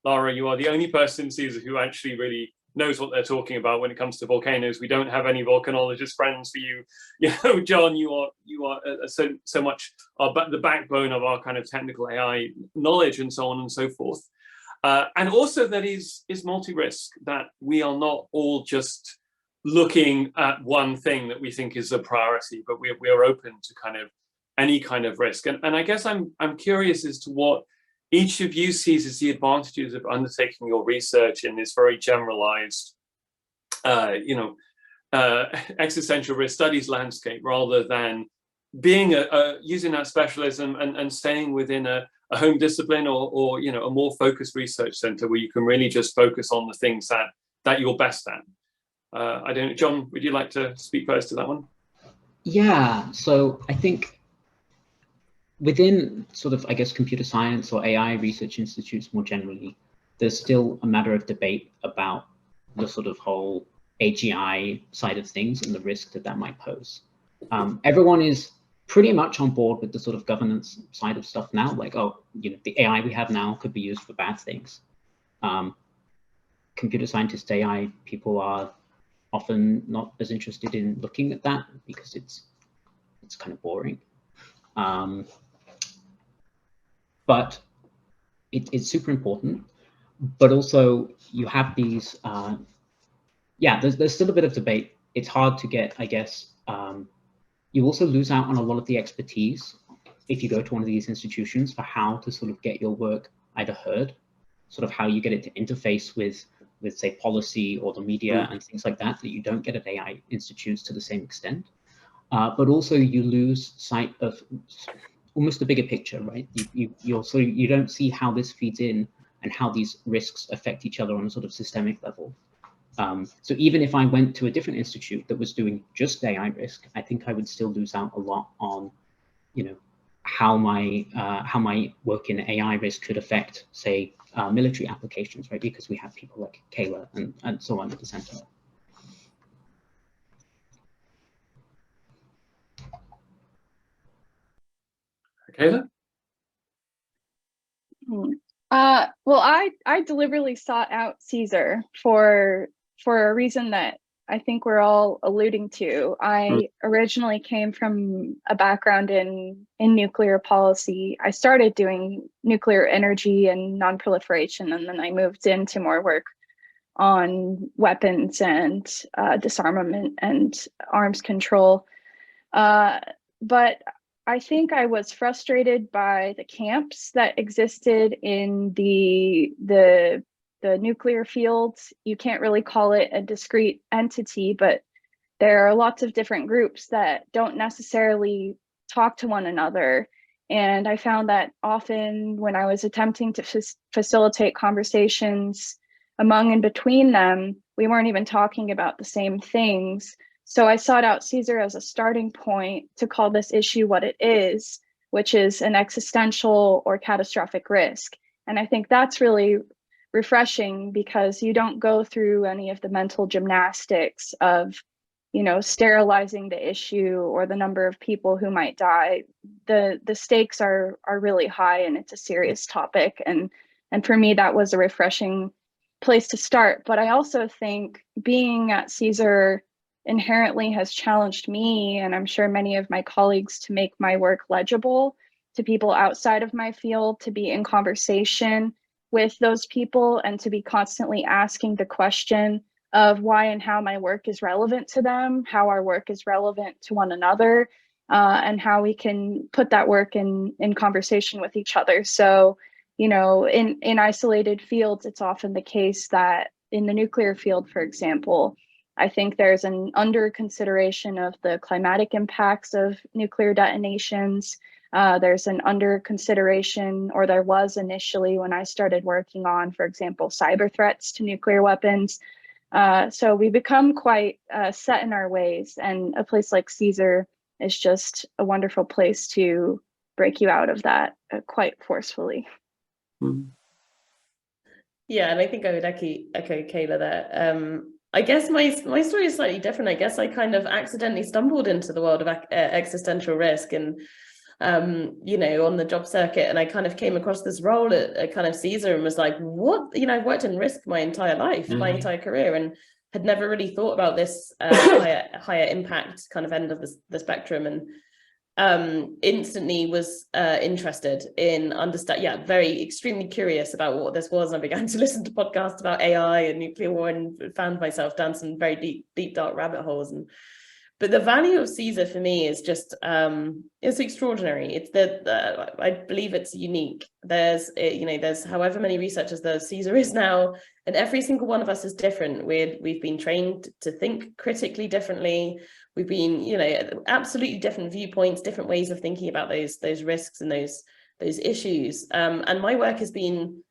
Laura, you are the only person in CSER who actually really knows what they're talking about when it comes to volcanoes. We don't have any volcanologist friends for you. John, you are so much the backbone of our kind of technical AI knowledge and so on and so forth. And also that is multi-risk, that we are not all just looking at one thing that we think is a priority, but we are open to kind of any kind of risk. And I guess I'm curious as to what each of you sees as the advantages of undertaking your research in this very generalized, existential risk studies landscape, rather than being using that specialism and staying within a home discipline or a more focused research center where you can really just focus on the things that that you're best at? I don't know, John, would you like to speak first to that one? Yeah, so I think within sort of, I guess, computer science or AI research institutes more generally, there's still a matter of debate about the sort of whole AGI side of things and the risk that that might pose. Everyone is pretty much on board with the sort of governance side of stuff now, like, oh, you know, the AI we have now could be used for bad things. Computer scientist AI people are often not as interested in looking at that because it's kind of boring. But it's super important. But also you have these, yeah, there's still a bit of debate. It's hard to get, I guess, you also lose out on a lot of the expertise if you go to one of these institutions for how to sort of get your work either heard, sort of how you get it to interface with say policy or the media and things like that you don't get at AI institutes to the same extent. But also you lose sight of almost the bigger picture, right? You don't see how this feeds in and how these risks affect each other on a sort of systemic level. So even if I went to a different institute that was doing just AI risk, I think I would still lose out a lot on, you know, how my work in AI risk could affect, say, military applications, right? Because we have people like Kayla and so on at the center. Kayla? Well, I deliberately sought out CSER for a reason that I think we're all alluding to. I originally came from a background in nuclear policy. I started doing nuclear energy and non-proliferation, and then I moved into more work on weapons and disarmament and arms control. But I think I was frustrated by the camps that existed in the nuclear field. You can't really call it a discrete entity, but there are lots of different groups that don't necessarily talk to one another. And I found that often when I was attempting to facilitate conversations among and between them, we weren't even talking about the same things. So I sought out CSER as a starting point to call this issue what it is, which is an existential or catastrophic risk. And I think that's really refreshing because you don't go through any of the mental gymnastics of, you know, sterilizing the issue or the number of people who might die. The stakes are really high and it's a serious topic. And for me, that was a refreshing place to start. But I also think being at CSER inherently has challenged me, and I'm sure many of my colleagues, to make my work legible to people outside of my field, to be in conversation with those people, and to be constantly asking the question of why and how my work is relevant to them, how our work is relevant to one another, and how we can put that work in conversation with each other. So, you know, in isolated fields, it's often the case that in the nuclear field, for example, I think there's an under consideration of the climatic impacts of nuclear detonations. There's an under consideration, or there was initially when I started working on, for example, cyber threats to nuclear weapons. So we become quite set in our ways, and a place like CSER is just a wonderful place to break you out of that quite forcefully. Yeah, and I think I would echo Kayla there. I guess my story is slightly different. I guess I kind of accidentally stumbled into the world of existential risk and, you know, on the job circuit, and I kind of came across this role at kind of CSER and was like, what? You know, I've worked in risk my entire life, my entire career, and had never really thought about this higher impact kind of end of the spectrum, and instantly was interested in extremely curious about what this was. And I began to listen to podcasts about AI and nuclear war and found myself down some very deep dark rabbit holes. But the value of CSER for me is just it's extraordinary. It's I believe it's unique. There's however many researchers the CSER is now, and every single one of us is different. We've been trained to think critically differently. We've been, you know, absolutely different viewpoints, different ways of thinking about those risks and those issues. And my work has been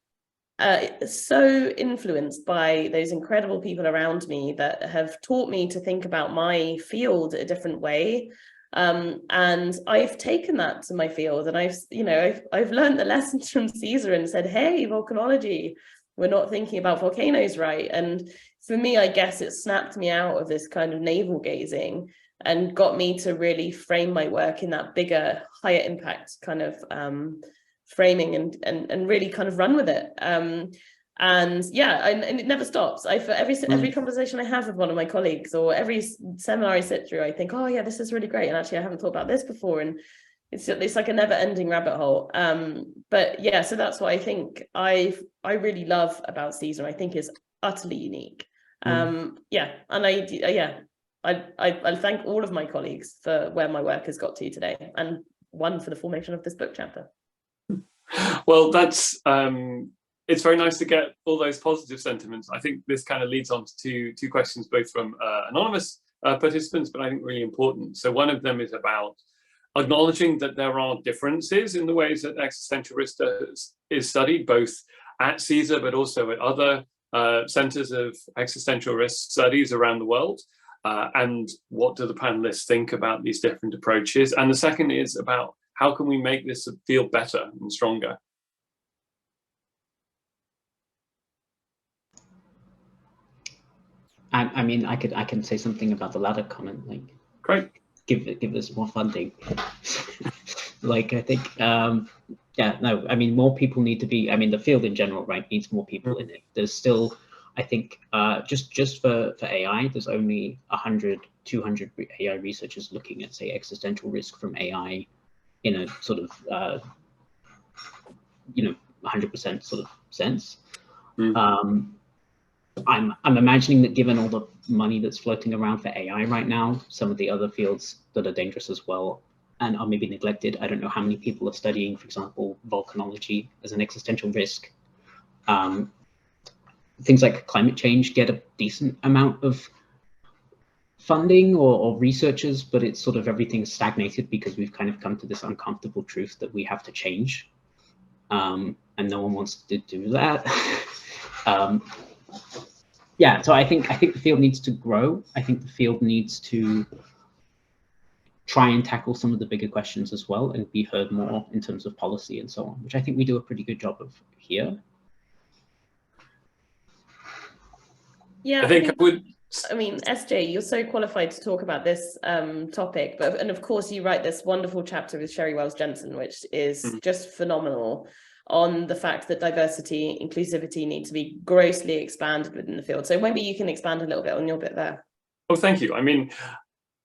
so influenced by those incredible people around me that have taught me to think about my field a different way. And I've taken that to my field, and I've learned the lessons from CSER and said, hey, volcanology, we're not thinking about volcanoes right. And for me, I guess it snapped me out of this kind of navel gazing and got me to really frame my work in that bigger, higher impact kind of framing and really kind of run with it. And yeah, and it never stops. For every conversation I have with one of my colleagues, or every seminar I sit through, I think, oh yeah, this is really great, and actually I haven't thought about this before, and it's like a never-ending rabbit hole. But yeah, so that's what I think I really love about CSER. I think is utterly unique. Yeah, and I thank all of my colleagues for where my work has got to today, and one for the formation of this book chapter. Well, that's it's very nice to get all those positive sentiments. I think this kind of leads on to two questions, both from anonymous participants, but I think really important. So one of them is about acknowledging that there are differences in the ways that existential risk is studied, both at CSER, but also at other centers of existential risk studies around the world. And what do the panelists think about these different approaches? And the second is about how can we make this feel better and stronger? I mean, I can say something about the latter comment, like, great, give us more funding. Like, I think, yeah, no, I mean, more people need to be, I mean, the field in general, right, needs more people in it. There's still, I think, just for AI, there's only 100, 200 AI researchers looking at, say, existential risk from AI in a sort of, 100% sort of sense. I'm imagining that given all the money that's floating around for AI right now, some of the other fields that are dangerous as well and are maybe neglected. I don't know how many people are studying, for example, volcanology as an existential risk. Things like climate change get a decent amount of funding or researchers, but it's sort of everything's stagnated because we've kind of come to this uncomfortable truth that we have to change. And no one wants to do that. Yeah, so I think the field needs to grow. I think the field needs to try and tackle some of the bigger questions as well and be heard more in terms of policy and so on, which I think we do a pretty good job of here. Yeah, I mean, SJ, you're so qualified to talk about this topic, and of course you write this wonderful chapter with Sherry Wells Jensen, which is just phenomenal, on the fact that diversity, inclusivity need to be grossly expanded within the field. So maybe you can expand a little bit on your bit there. Oh, thank you. I mean,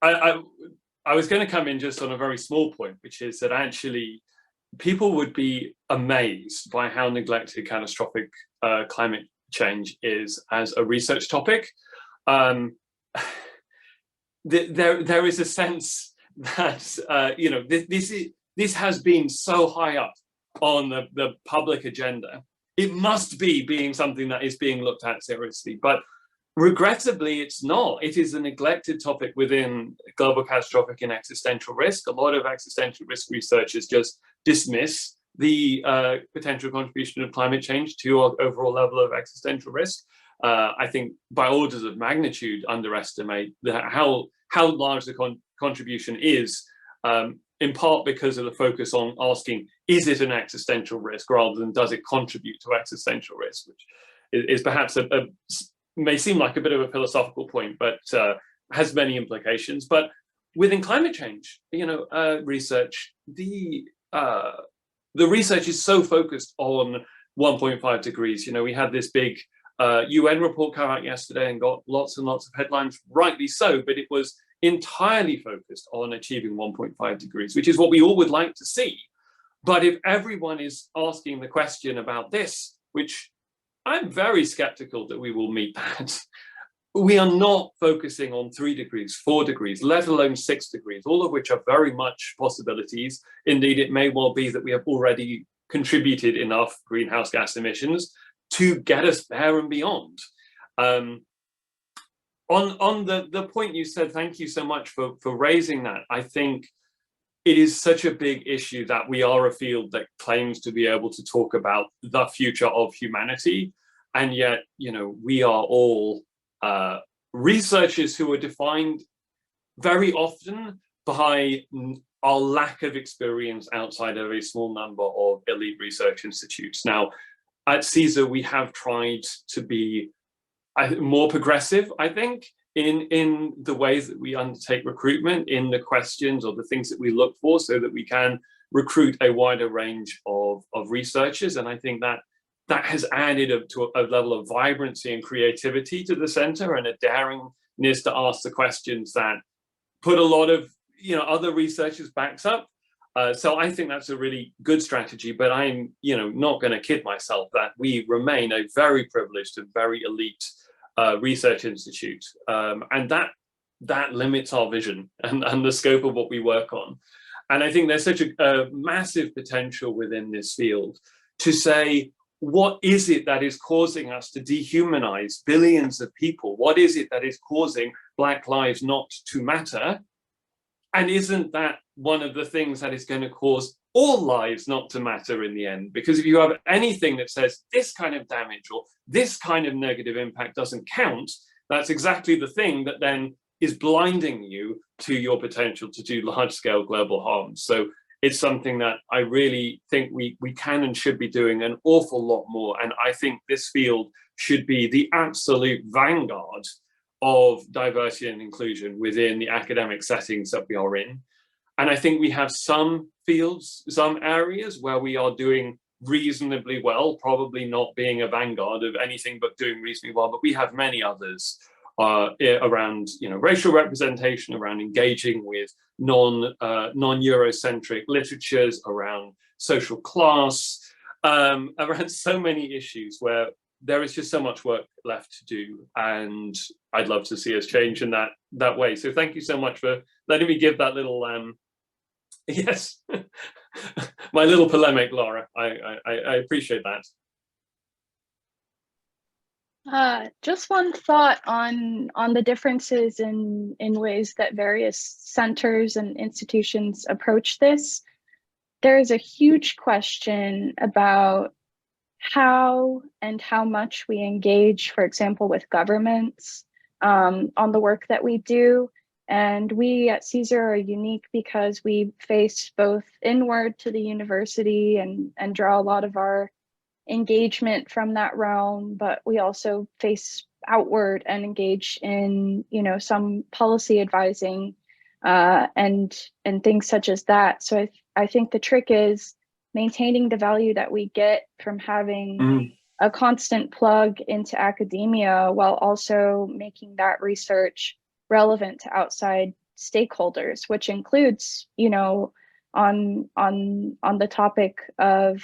I was going to come in just on a very small point, which is that actually people would be amazed by how neglected catastrophic climate change is as a research topic. There is a sense that this has been so high up on the public agenda. It must be being something that is being looked at seriously, but regrettably it's not. It is a neglected topic within global catastrophic and existential risk. A lot of existential risk researchers just dismiss the potential contribution of climate change to our overall level of existential risk. I think by orders of magnitude underestimate how large the contribution is, in part because of the focus on asking, is it an existential risk rather than does it contribute to existential risk, which is perhaps may seem like a bit of a philosophical point, but has many implications. But within climate change, research, the research is so focused on 1.5 degrees. We had this big UN report come out yesterday and got lots and lots of headlines, rightly so, but it was entirely focused on achieving 1.5 degrees, which is what we all would like to see. But if everyone is asking the question about this, which I'm very skeptical that we will meet that, we are not focusing on 3 degrees, 4 degrees, let alone 6 degrees, all of which are very much possibilities. Indeed, it may well be that we have already contributed enough greenhouse gas emissions to get us there and beyond. On the point you said, thank you so much for raising that. I think it is such a big issue that we are a field that claims to be able to talk about the future of humanity. And yet, you know, we are all researchers who are defined very often by our lack of experience outside of a small number of elite research institutes. Now, at CSER, we have tried to be more progressive, I think, in the ways that we undertake recruitment, in the questions or the things that we look for, so that we can recruit a wider range of researchers. And I think that that has added to a level of vibrancy and creativity to the center, and a daringness to ask the questions that put a lot of, you know, other researchers' backs up. So I think that's a really good strategy, but I'm, you know, not going to kid myself that we remain a very privileged and very elite research institute, and that limits our vision and the scope of what we work on. And I think there's such a massive potential within this field to say, what is it that is causing us to dehumanize billions of people? What is it that is causing Black lives not to matter? And isn't that one of the things that is going to cause all lives not to matter in the end? Because if you have anything that says this kind of damage or this kind of negative impact doesn't count, that's exactly the thing that then is blinding you to your potential to do large-scale global harm. So it's something that I really think we can and should be doing an awful lot more. And I think this field should be the absolute vanguard of diversity and inclusion within the academic settings that we are in. And I think we have some fields, some areas where we are doing reasonably well, probably not being a vanguard of anything, but doing reasonably well. But we have many others around, you know, racial representation, around engaging with non-Eurocentric literatures, around social class, around so many issues where there is just so much work left to do, and I'd love to see us change in that way. So thank you so much for letting me give that little yes, my little polemic, Laura. I appreciate that. Just one thought on the differences in ways that various centers and institutions approach this. There is a huge question about how and how much we engage, for example, with governments on the work that we do. And we at CSER are unique because we face both inward to the university and draw a lot of our engagement from that realm, but we also face outward and engage in, you know, some policy advising and things such as that. So I think the trick is maintaining the value that we get from having a constant plug into academia, while also making that research relevant to outside stakeholders, which includes, you know, on the topic of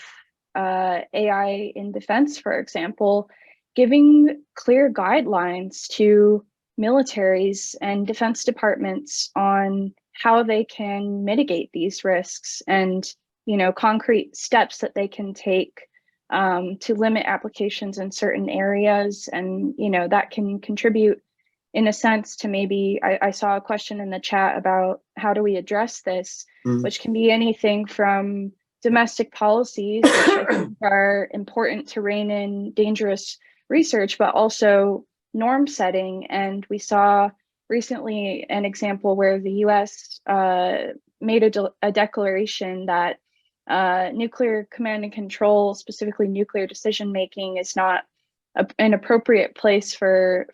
AI in defense, for example, giving clear guidelines to militaries and defense departments on how they can mitigate these risks, and, you know, concrete steps that they can take to limit applications in certain areas. And, you know, that can contribute in a sense to maybe, I saw a question in the chat about how do we address this, which can be anything from domestic policies, which I think are important to rein in dangerous research, but also norm setting. And we saw recently an example where the US made a declaration that nuclear command and control, specifically nuclear decision making, is not an appropriate place for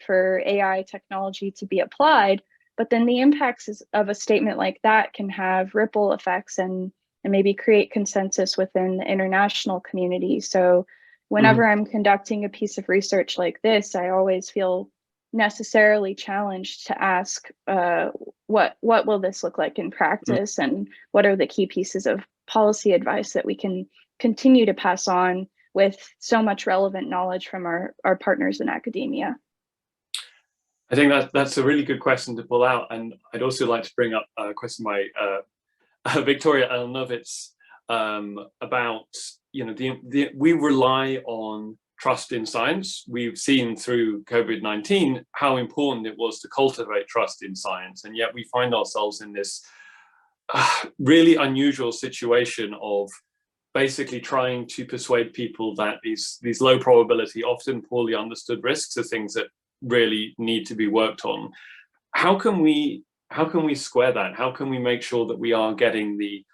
AI technology to be applied. But then the impacts of a statement like that can have ripple effects and maybe create consensus within the international community. So whenever I'm conducting a piece of research like this, I always feel necessarily challenged to ask, what will this look like in practice, and what are the key pieces of policy advice that we can continue to pass on with so much relevant knowledge from our partners in academia? I think that's a really good question to pull out. And I'd also like to bring up a question by Victoria Elnovitz about, you know, we rely on trust in science. We've seen through COVID-19 how important it was to cultivate trust in science, and yet we find ourselves in this really unusual situation of basically trying to persuade people that these low probability, often poorly understood risks are things that really need to be worked on. How can we square that? How can we make sure that we are getting the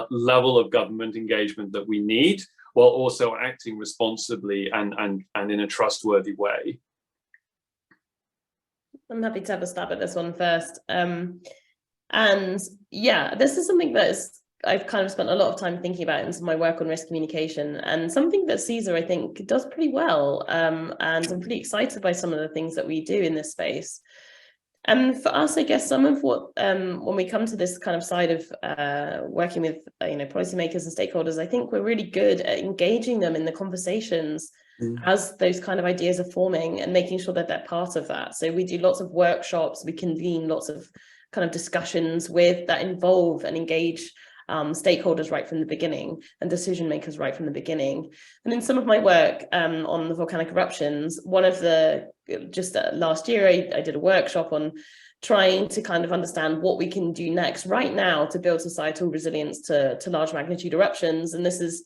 level of government engagement that we need, while also acting responsibly and in a trustworthy way? I'm happy to have a stab at this one first. And yeah, this is something that I've kind of spent a lot of time thinking about in my work on risk communication, and something that CSER, I think, does pretty well. And I'm pretty excited by some of the things that we do in this space. And for us, I guess some of what, when we come to this kind of side of working with, policymakers and stakeholders, I think we're really good at engaging them in the conversations as those kind of ideas are forming and making sure that they're part of that. So we do lots of workshops, we convene lots of kind of discussions that involve and engage stakeholders right from the beginning and decision makers right from the beginning. And in some of my work on the volcanic eruptions, last year I did a workshop on trying to kind of understand what we can do next right now to build societal resilience to large magnitude eruptions. And this is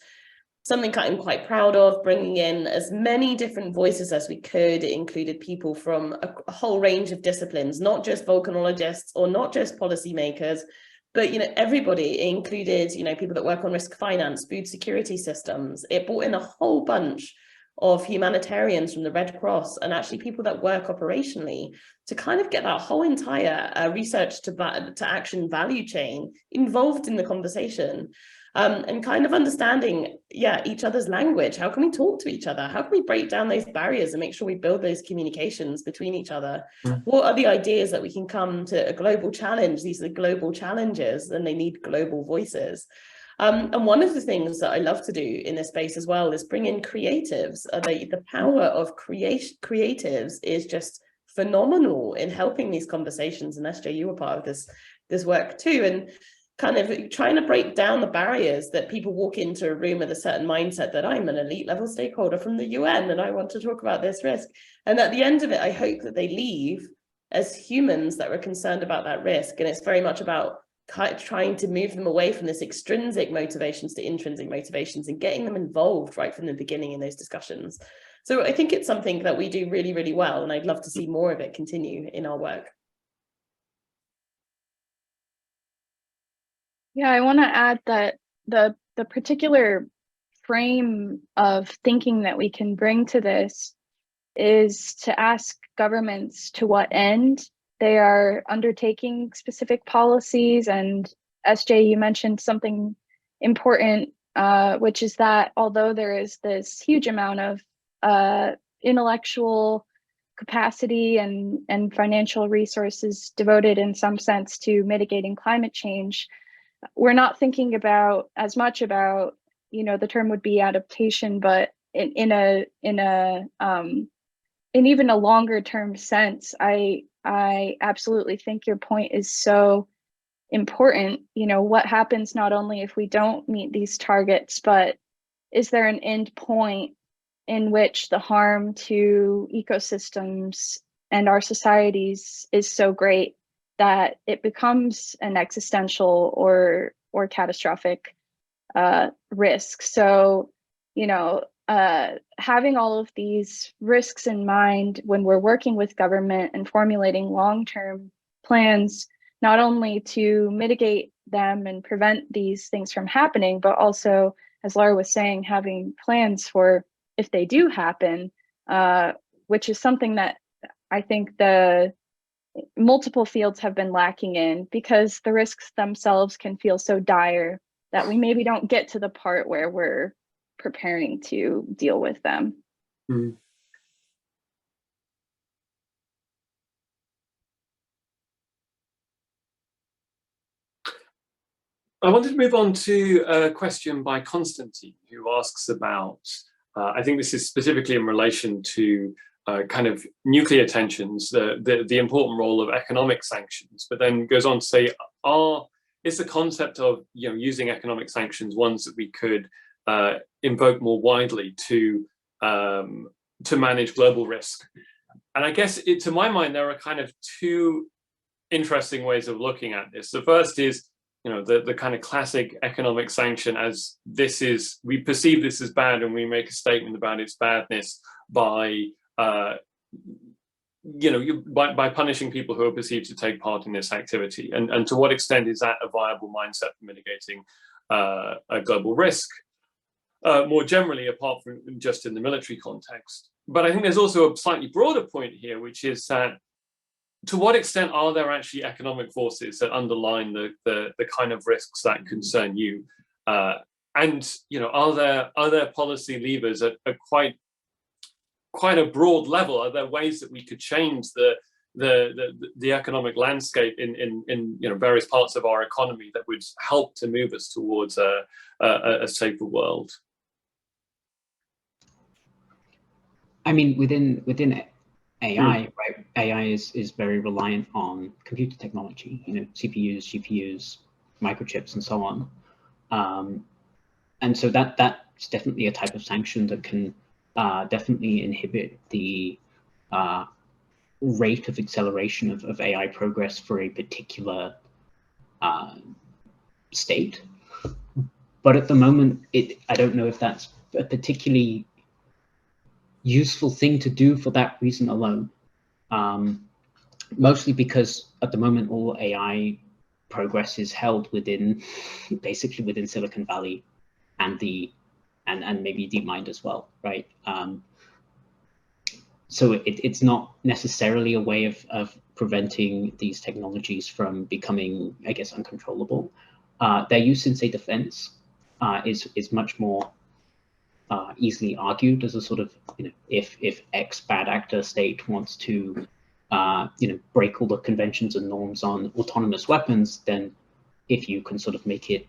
something I'm quite proud of, bringing in as many different voices as we could. It included people from a whole range of disciplines, not just volcanologists or not just policymakers, but everybody. It included people that work on risk finance, food security systems. It brought in a whole bunch of humanitarians from the Red Cross and actually people that work operationally to kind of get that whole entire research to action value chain involved in the conversation. And kind of understanding, each other's language. How can we talk to each other? How can we break down those barriers and make sure we build those communications between each other? What are the ideas that we can come to a global challenge? These are global challenges and they need global voices. And one of the things that I love to do in this space as well is bring in creatives. The power of creatives is just phenomenal in helping these conversations. And SJ, you were part of this work too. And kind of trying to break down the barriers that people walk into a room with a certain mindset that I'm an elite level stakeholder from the UN and I want to talk about this risk. And at the end of it, I hope that they leave as humans that were concerned about that risk. And it's very much about trying to move them away from this extrinsic motivations to intrinsic motivations and getting them involved right from the beginning in those discussions. So I think it's something that we do really, really well. And I'd love to see more of it continue in our work. Yeah, I want to add that the particular frame of thinking that we can bring to this is to ask governments to what end they are undertaking specific policies. And SJ, you mentioned something important, which is that although there is this huge amount of intellectual capacity and financial resources devoted in some sense to mitigating climate change, we're not thinking about as much about, the term would be adaptation, but in even a longer term sense, I absolutely think your point is so important. What happens not only if we don't meet these targets, but is there an end point in which the harm to ecosystems and our societies is so great that it becomes an existential or catastrophic risk? So, having all of these risks in mind when we're working with government and formulating long-term plans, not only to mitigate them and prevent these things from happening, but also, as Laura was saying, having plans for if they do happen, which is something that I think the multiple fields have been lacking in, because the risks themselves can feel so dire that we maybe don't get to the part where we're preparing to deal with them. I wanted to move on to a question by Constantine, who asks about, I think this is specifically in relation to kind of nuclear tensions, the important role of economic sanctions, but then goes on to say, is the concept of using economic sanctions ones that we could invoke more widely to manage global risk? And I guess to my mind, there are kind of two interesting ways of looking at this. The first is, the kind of classic economic sanction as we perceive this as bad and we make a statement about its badness by by punishing people who are perceived to take part in this activity, and to what extent is that a viable mindset for mitigating a global risk more generally, apart from just in the military context? But I think there's also a slightly broader point here, which is that to what extent are there actually economic forces that underline the kind of risks that concern you, and are there policy levers at quite a broad level? Are there ways that we could change the economic landscape in various parts of our economy that would help to move us towards a safer world? I mean, within AI, right? AI is very reliant on computer technology, CPUs, GPUs, microchips, and so on. And so that's definitely a type of sanction that can definitely inhibit the rate of acceleration of AI progress for a particular state. But at the moment, I don't know if that's a particularly useful thing to do for that reason alone. Mostly because at the moment, all AI progress is held basically within Silicon Valley and maybe DeepMind as well, right? So it's not necessarily a way of preventing these technologies from becoming, I guess, uncontrollable. Their use in, say, defense is much more easily argued as a sort of, if X bad actor state wants to, break all the conventions and norms on autonomous weapons, then if you can sort of make it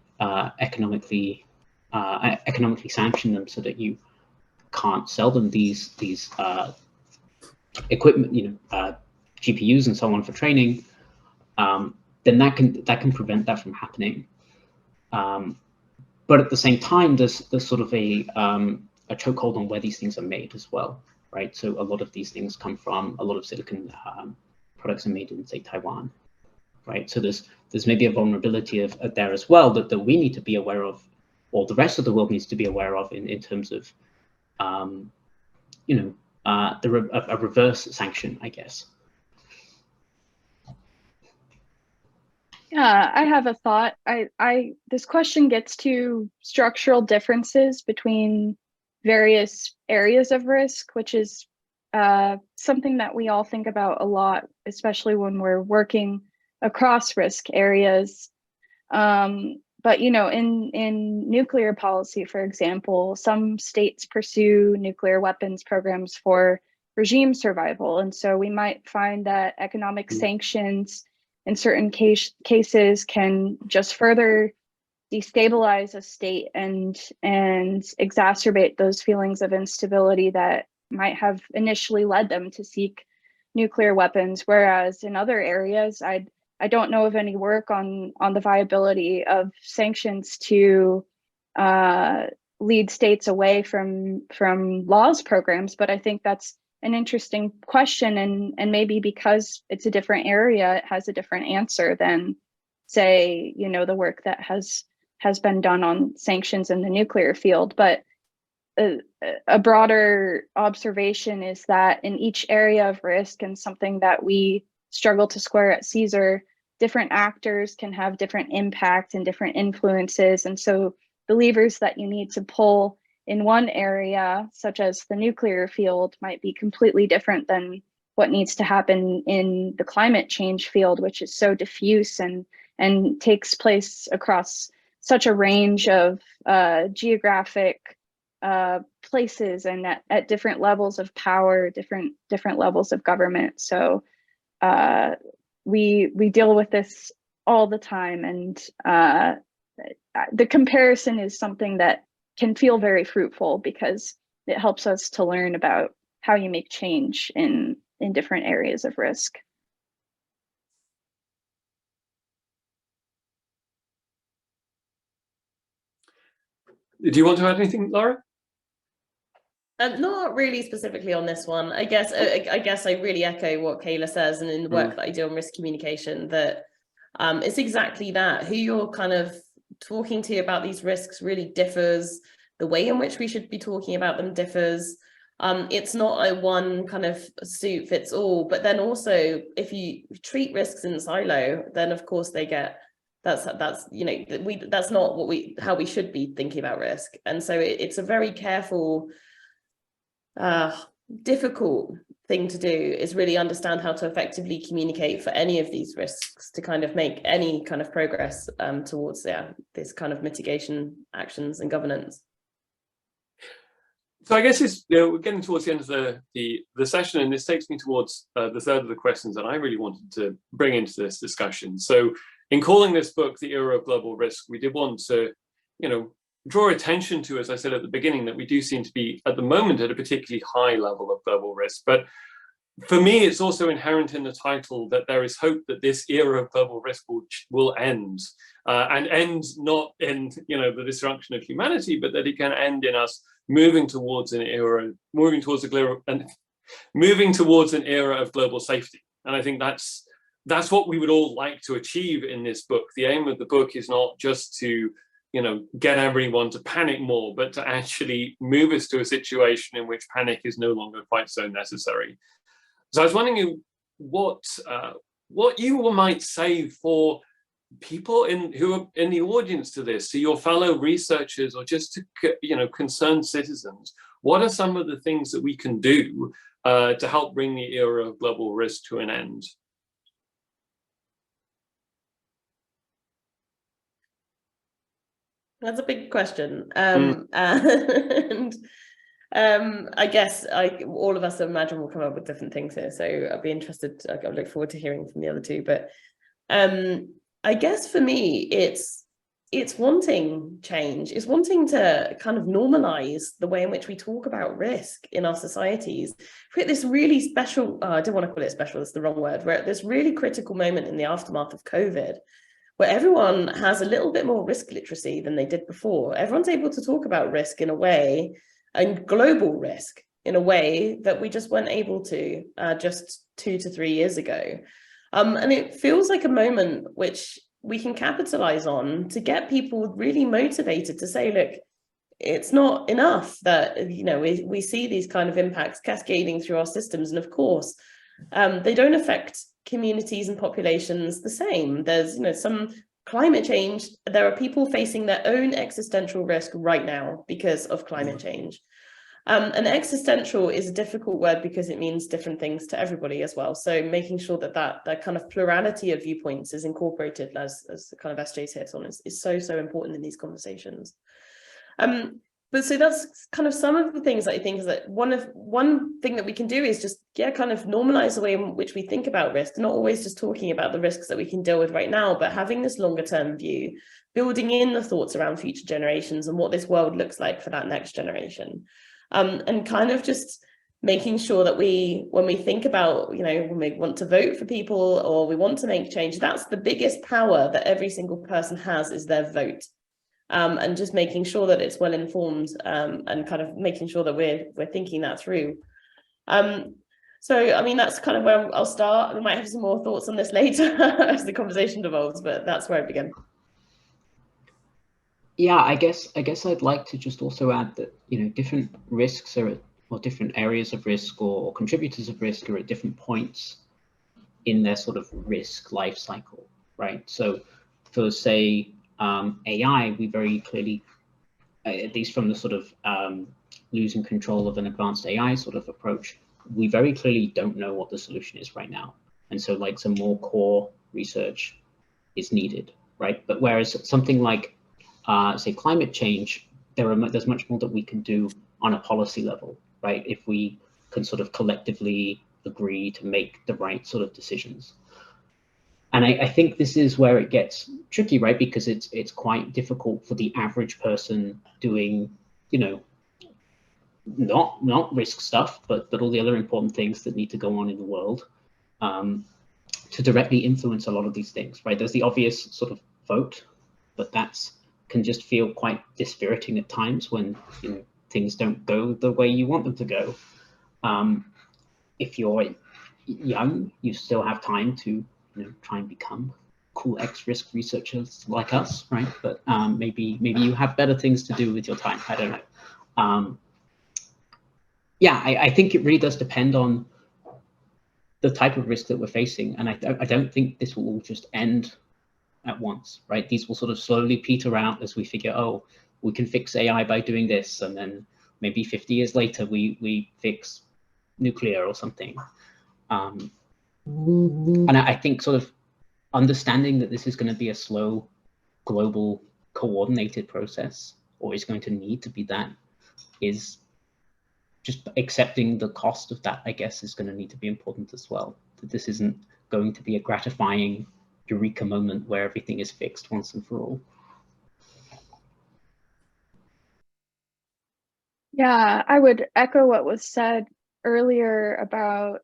economically sanction them so that you can't sell them these equipment, GPUs and so on for training, then that can prevent that from happening. But at the same time, there's sort of a chokehold on where these things are made as well, right? So a lot of these things come from, a lot of silicon products are made in, say, Taiwan, right? So there's maybe a vulnerability of there as well that we need to be aware of, or the rest of the world needs to be aware of in terms of, a reverse sanction, I guess. Yeah, I have a thought. This question gets to structural differences between various areas of risk, which is something that we all think about a lot, especially when we're working across risk areas. But in nuclear policy, for example, some states pursue nuclear weapons programs for regime survival, and so we might find that economic sanctions in certain cases can just further destabilize a state and exacerbate those feelings of instability that might have initially led them to seek nuclear weapons. Whereas in other areas, I don't know of any work on the viability of sanctions to lead states away from laws programs, but I think that's an interesting question, and maybe because it's a different area, it has a different answer than, say, the work that has been done on sanctions in the nuclear field. But a broader observation is that in each area of risk, and something that we struggle to square at CSER, different actors can have different impact and different influences, and so the levers that you need to pull in one area, such as the nuclear field, might be completely different than what needs to happen in the climate change field, which is so diffuse and takes place across such a range of geographic places and at different levels of power, different levels of government. So we deal with this all the time, and the comparison is something that can feel very fruitful because it helps us to learn about how you make change in different areas of risk. Do you want to add anything, Laura? Not really specifically on this one. I guess I really echo what Kayla says, and in the work that I do on risk communication, that It's exactly that. Who you're kind of talking to about these risks really differs. The way in which we should be talking about them differs. It's not a one kind of suit fits all, but then also if you treat risks in silo, then of course they get, that's you know, that's not how we should be thinking about risk. And so it's a very careful, difficult thing to do, is really understand how to effectively communicate for any of these risks to kind of make any kind of progress towards this kind of mitigation actions and governance. So I guess we're getting towards the end of the session, and this takes me towards the third of the questions that I really wanted to bring into this discussion. So in calling this book The Era of Global Risk, we did want to, draw attention to, as I said at the beginning, that we do seem to be at the moment at a particularly high level of global risk. But for me, it's also inherent in the title that there is hope that this era of global risk will end, and end not in the destruction of humanity, but that it can end in us moving towards an era, moving towards an era of global safety. And I think that's what we would all like to achieve in this book. The aim of the book is not just to get everyone to panic more, but to actually move us to a situation in which panic is no longer quite so necessary. So I was wondering what you might say for people who are in the audience to this, to your fellow researchers, or just to concerned citizens. What are some of the things that we can do to help bring the era of global risk to an end? That's a big question. And I guess all of us, I imagine, will come up with different things here. So I'll be interested. I look forward to hearing from the other two. But I guess for me, it's wanting change. It's wanting to kind of normalize the way in which we talk about risk in our societies. We're at this really special, I don't want to call it special, that's the wrong word. We're at this really critical moment in the aftermath of COVID, where everyone has a little bit more risk literacy than they did before. Everyone's able to talk about risk in a way, and global risk in a way that we just weren't able to just 2 to 3 years ago. And it feels like a moment which we can capitalize on to get people really motivated to say, look, it's not enough that, we see these kind of impacts cascading through our systems. And of course, they don't affect communities and populations the same. There's, some climate change. There are people facing their own existential risk right now because of climate change. And existential is a difficult word because it means different things to everybody as well. So making sure that kind of plurality of viewpoints is incorporated, as the kind of SJ's hit on, is so important in these conversations. But so that's kind of some of the things that I think is that one thing that we can do is just kind of normalize the way in which we think about risk, not always just talking about the risks that we can deal with right now, but having this longer term view, building in the thoughts around future generations and what this world looks like for that next generation. And kind of just making sure that when we think about, when we want to vote for people or we want to make change, that's the biggest power that every single person has, is their vote. And just making sure that it's well informed, and kind of making sure that we're thinking that through. So, I mean, that's kind of where I'll start. We might have some more thoughts on this later as the conversation devolves, but that's where I begin. Yeah, I guess I'd like to just also add that, different risks or different areas of risk or contributors of risk are at different points in their sort of risk life cycle, right? So for, say, AI, we very clearly, at least from the sort of losing control of an advanced AI sort of approach, we very clearly don't know what the solution is right now. And so like some more core research is needed, right? But whereas something like, say, climate change, there's much more that we can do on a policy level, right? If we can sort of collectively agree to make the right sort of decisions. And I think this is where it gets tricky, right? Because it's quite difficult for the average person doing, not risk stuff, but all the other important things that need to go on in the world, to directly influence a lot of these things, right? There's the obvious sort of vote, but can just feel quite dispiriting at times when things don't go the way you want them to go. If you're young, you still have time to try and become cool X-risk researchers like us, right? But maybe you have better things to do with your time. I don't know. Yeah, I think it really does depend on the type of risk that we're facing, and I don't think this will all just end at once, right? These will sort of slowly peter out as we figure, oh, we can fix AI by doing this, and then maybe 50 years later we fix nuclear or something. And I think sort of understanding that this is going to be a slow, global, coordinated process, or is going to need to be that, is just accepting the cost of that, I guess, is going to need to be important as well. That this isn't going to be a gratifying eureka moment where everything is fixed once and for all. Yeah, I would echo what was said earlier about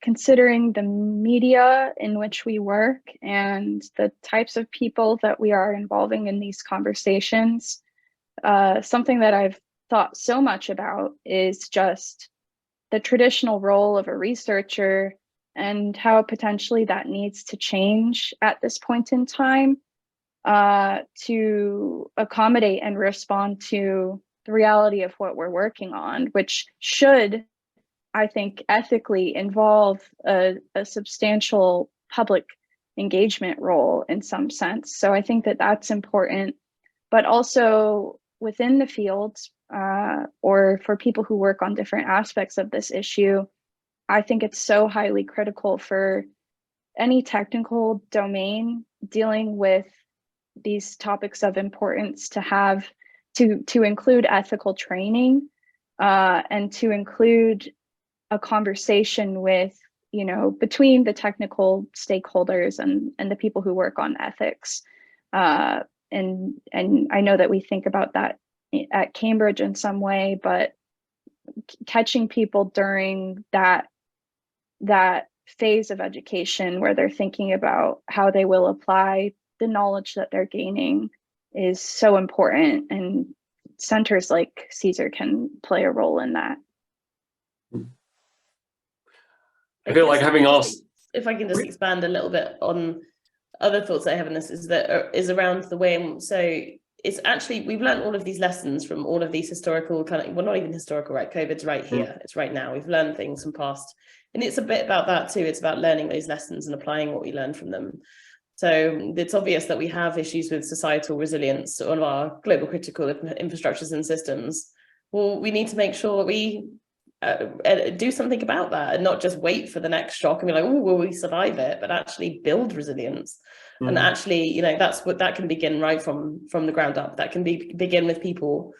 considering the media in which we work and the types of people that we are involving in these conversations. Something that I've thought so much about is just the traditional role of a researcher and how potentially that needs to change at this point in time to accommodate and respond to the reality of what we're working on, which should, I think, ethically involve a substantial public engagement role in some sense. So I think that that's important, but also within the fields or for people who work on different aspects of this issue, I think it's so highly critical for any technical domain dealing with these topics of importance to have to include ethical training and to include a conversation with, you know, between the technical stakeholders and the people who work on ethics. And I know that we think about that at Cambridge in some way, but catching people during that phase of education where they're thinking about how they will apply the knowledge that they're gaining is so important, and centers like CSER can play a role in that. I feel like having asked, if I can just expand a little bit on other thoughts I have in this, is around the way. So it's actually, we've learned all of these lessons from all of these historical well, not even historical, right? COVID's right here. It's right now. We've learned things from past, and it's a bit about that too. It's about learning those lessons and applying what we learned from them. So it's obvious that we have issues with societal resilience on our global critical infrastructures and systems. Well, we need to make sure that we do something about that and not just wait for the next shock and be like, oh, will we survive it? But actually build resilience. And actually, you know, that's what that can begin right from the ground up. That can begin with people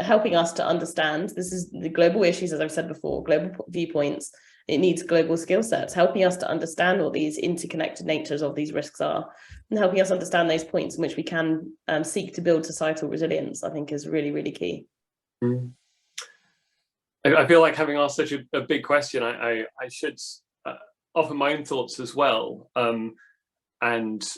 helping us to understand this is the global issues, as I've said before, global viewpoints. It needs global skill sets, helping us to understand what these interconnected natures of these risks are, and helping us understand those points in which we can seek to build societal resilience, I think is really, really key. I feel like having asked such a big question, I should offer my own thoughts as well. And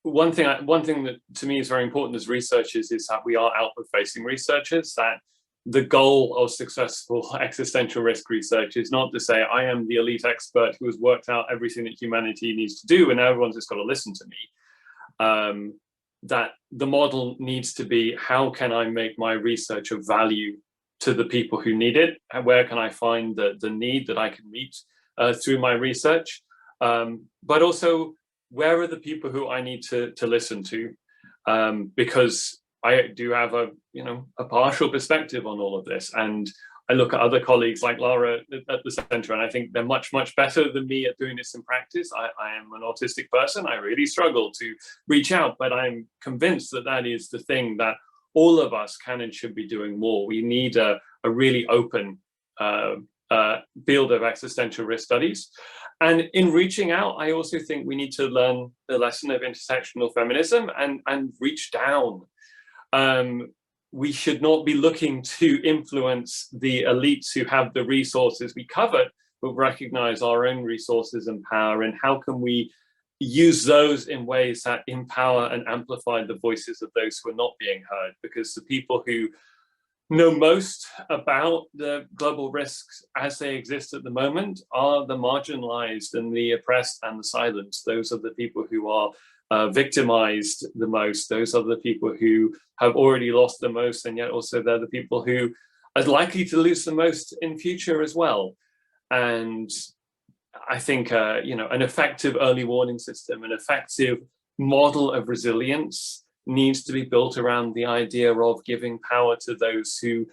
one thing that to me is very important as researchers is that we are outward-facing researchers, that the goal of successful existential risk research is not to say, I am the elite expert who has worked out everything that humanity needs to do and everyone's just got to listen to me. That the model needs to be, how can I make my research of value to the people who need it? And where can I find the need that I can meet through my research? But also, where are the people who I need to listen to? Because I do have a partial perspective on all of this, and I look at other colleagues like Lara at the center, and I think they're much better than me at doing this in practice. I am an autistic person. I really struggle to reach out, but I'm convinced that that is the thing that all of us can and should be doing more. We need a really open field of existential risk studies. And in reaching out, I also think we need to learn the lesson of intersectional feminism and reach down. We should not be looking to influence the elites who have the resources we covered, but recognize our own resources and power, and how can we use those in ways that empower and amplify the voices of those who are not being heard. Because the people who know most about the global risks as they exist at the moment are the marginalized and the oppressed and the silenced. Those are the people who are victimized the most. Those are the people who have already lost the most, and yet also they're the people who are likely to lose the most in future as well. And I think an effective early warning system, an effective model of resilience needs to be built around the idea of giving power to those who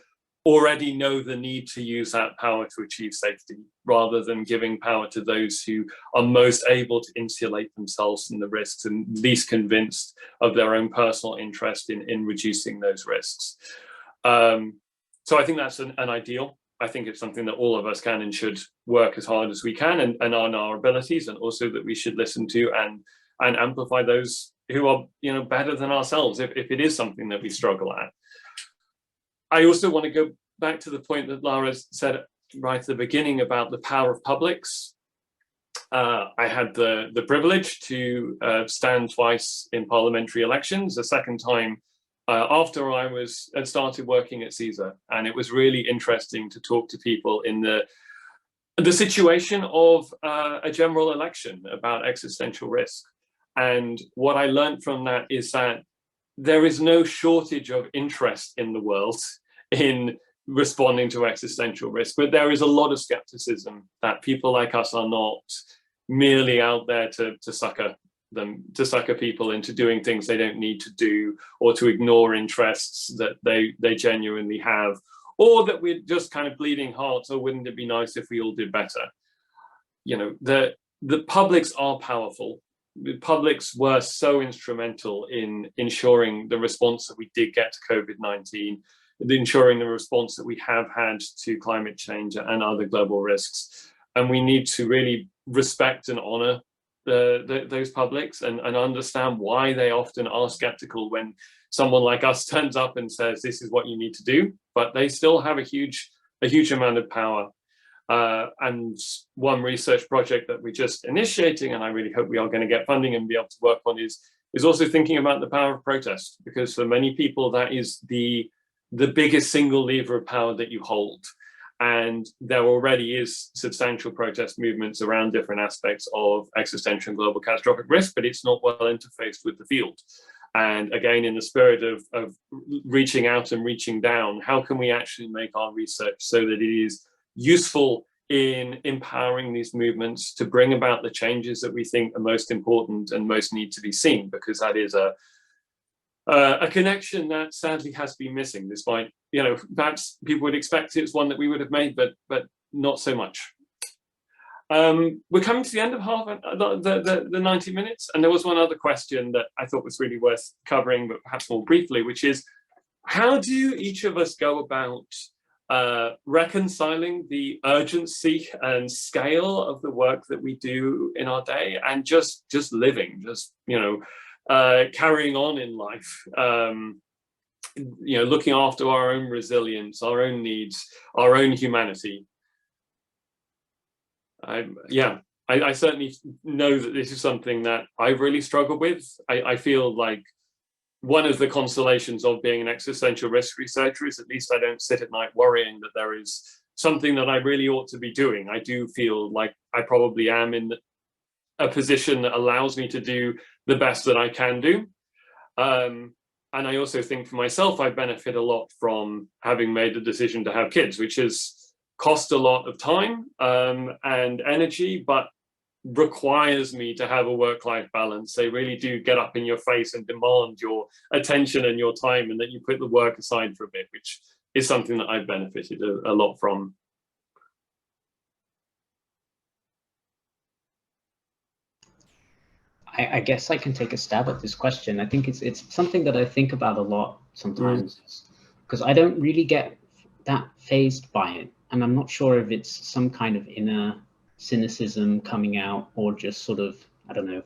already know the need to use that power to achieve safety, rather than giving power to those who are most able to insulate themselves from the risks and least convinced of their own personal interest in reducing those risks. So I think that's an ideal. I think it's something that all of us can and should work as hard as we can and on our abilities, and also that we should listen to and amplify those who are better than ourselves if it is something that we struggle at. I also want to go back to the point that Lara said right at the beginning about the power of publics. I had the privilege to stand twice in parliamentary elections, the second time after I had started working at CSER, and it was really interesting to talk to people in the situation of a general election about existential risk. And what I learned from that is that there is no shortage of interest in the world in responding to existential risk, but there is a lot of skepticism that people like us are not merely out there to sucker people into doing things they don't need to do, or to ignore interests that they genuinely have, or that we're just kind of bleeding hearts, or wouldn't it be nice if we all did better? The publics are powerful. The publics were so instrumental in ensuring the response that we did get to COVID-19, ensuring the response that we have had to climate change and other global risks. And we need to really respect and honor those publics and understand why they often are skeptical when someone like us turns up and says, this is what you need to do, but they still have a huge amount of power. And one research project that we're just initiating, and I really hope we are going to get funding and be able to work on, is also thinking about the power of protest, because for many people that is the biggest single lever of power that you hold. And there already is substantial protest movements around different aspects of existential and global catastrophic risk, but it's not well interfaced with the field. And again, in the spirit of reaching out and reaching down, how can we actually make our research so that it is useful in empowering these movements to bring about the changes that we think are most important and most need to be seen? Because that is a connection that sadly has been missing, despite, perhaps people would expect it's one that we would have made, but not so much. We're coming to the end of the 90 minutes, and there was one other question that I thought was really worth covering, but perhaps more briefly, which is, how do each of us go about reconciling the urgency and scale of the work that we do in our day and just living, carrying on in life, looking after our own resilience, our own needs, our own humanity? I certainly know that this is something that I really struggle with. I feel like one of the consolations of being an existential risk researcher is at least I don't sit at night worrying that there is something that I really ought to be doing. I do feel like I probably am in a position that allows me to do the best that I can do. And I also think for myself, I benefit a lot from having made the decision to have kids, which has cost a lot of time and energy, but requires me to have a work-life balance. They really do get up in your face and demand your attention and your time, and that you put the work aside for a bit, which is something that I've benefited a lot from. I guess I can take a stab at this question. I think it's something that I think about a lot sometimes, because I don't really get that fazed by it, and I'm not sure if it's some kind of inner cynicism coming out, or just sort of, I don't know.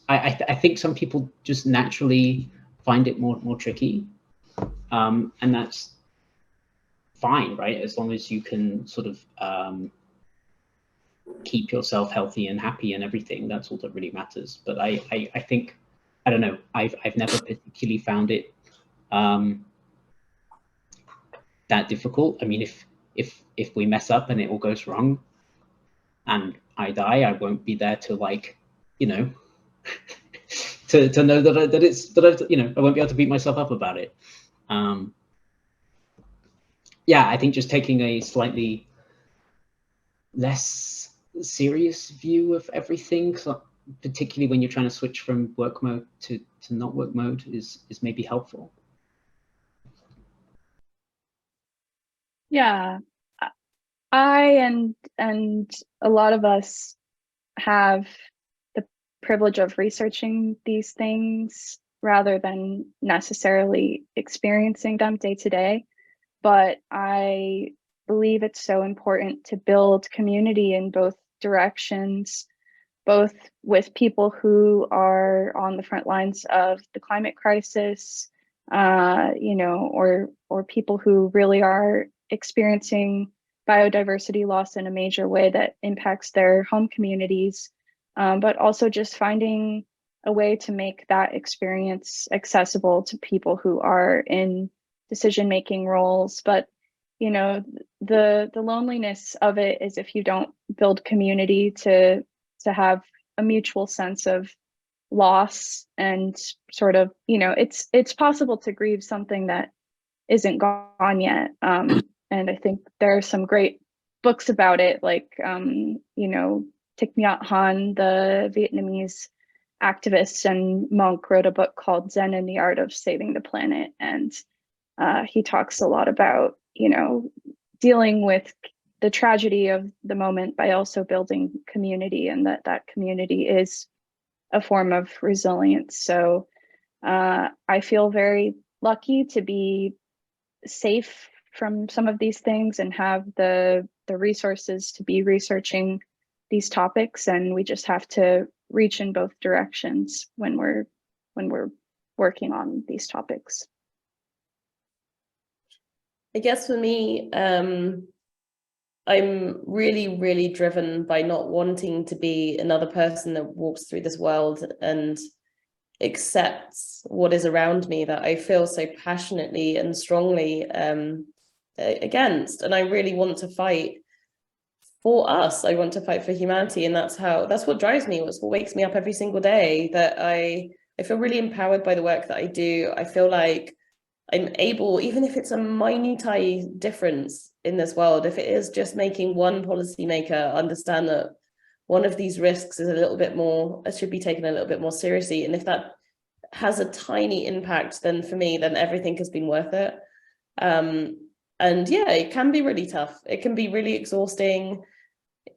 I think some people just naturally find it more tricky, and that's fine, right? As long as you can sort of keep yourself healthy and happy and everything, that's all that really matters. But I think I don't know, I've never particularly found it that difficult. I mean, if we mess up and it all goes wrong and I die, I won't be there to, like, you know, to know that I've, you know, I won't be able to beat myself up about it. Yeah, I think just taking a slightly less serious view of everything, particularly when you're trying to switch from work mode to not work mode, is maybe helpful. Yeah, I and a lot of us have the privilege of researching these things rather than necessarily experiencing them day to day. But I believe it's so important to build community in both directions, both with people who are on the front lines of the climate crisis, you know, or people who really are experiencing biodiversity loss in a major way that impacts their home communities, but also just finding a way to make that experience accessible to people who are in decision-making roles. But you know, the loneliness of it is if you don't build community to have a mutual sense of loss and sort of, you know, it's possible to grieve something that isn't gone yet. And I think there are some great books about it, like, you know, Thich Nhat Hanh, the Vietnamese activist and monk, wrote a book called Zen and the Art of Saving the Planet. And he talks a lot about, you know, dealing with the tragedy of the moment by also building community, and that community is a form of resilience. So I feel very lucky to be safe from some of these things and have the resources to be researching these topics, and we just have to reach in both directions when we're working on these topics. I guess for me, I'm really, really driven by not wanting to be another person that walks through this world and accepts what is around me that I feel so passionately and strongly against. And I really want to fight for us. I want to fight for humanity. And that's what drives me. It's what wakes me up every single day, that I feel really empowered by the work that I do. I feel like I'm able, even if it's a minute difference in this world, if it is just making one policymaker understand that one of these risks is a little bit more, should be taken a little bit more seriously. And if that has a tiny impact, then for me, then everything has been worth it. And yeah, it can be really tough. It can be really exhausting.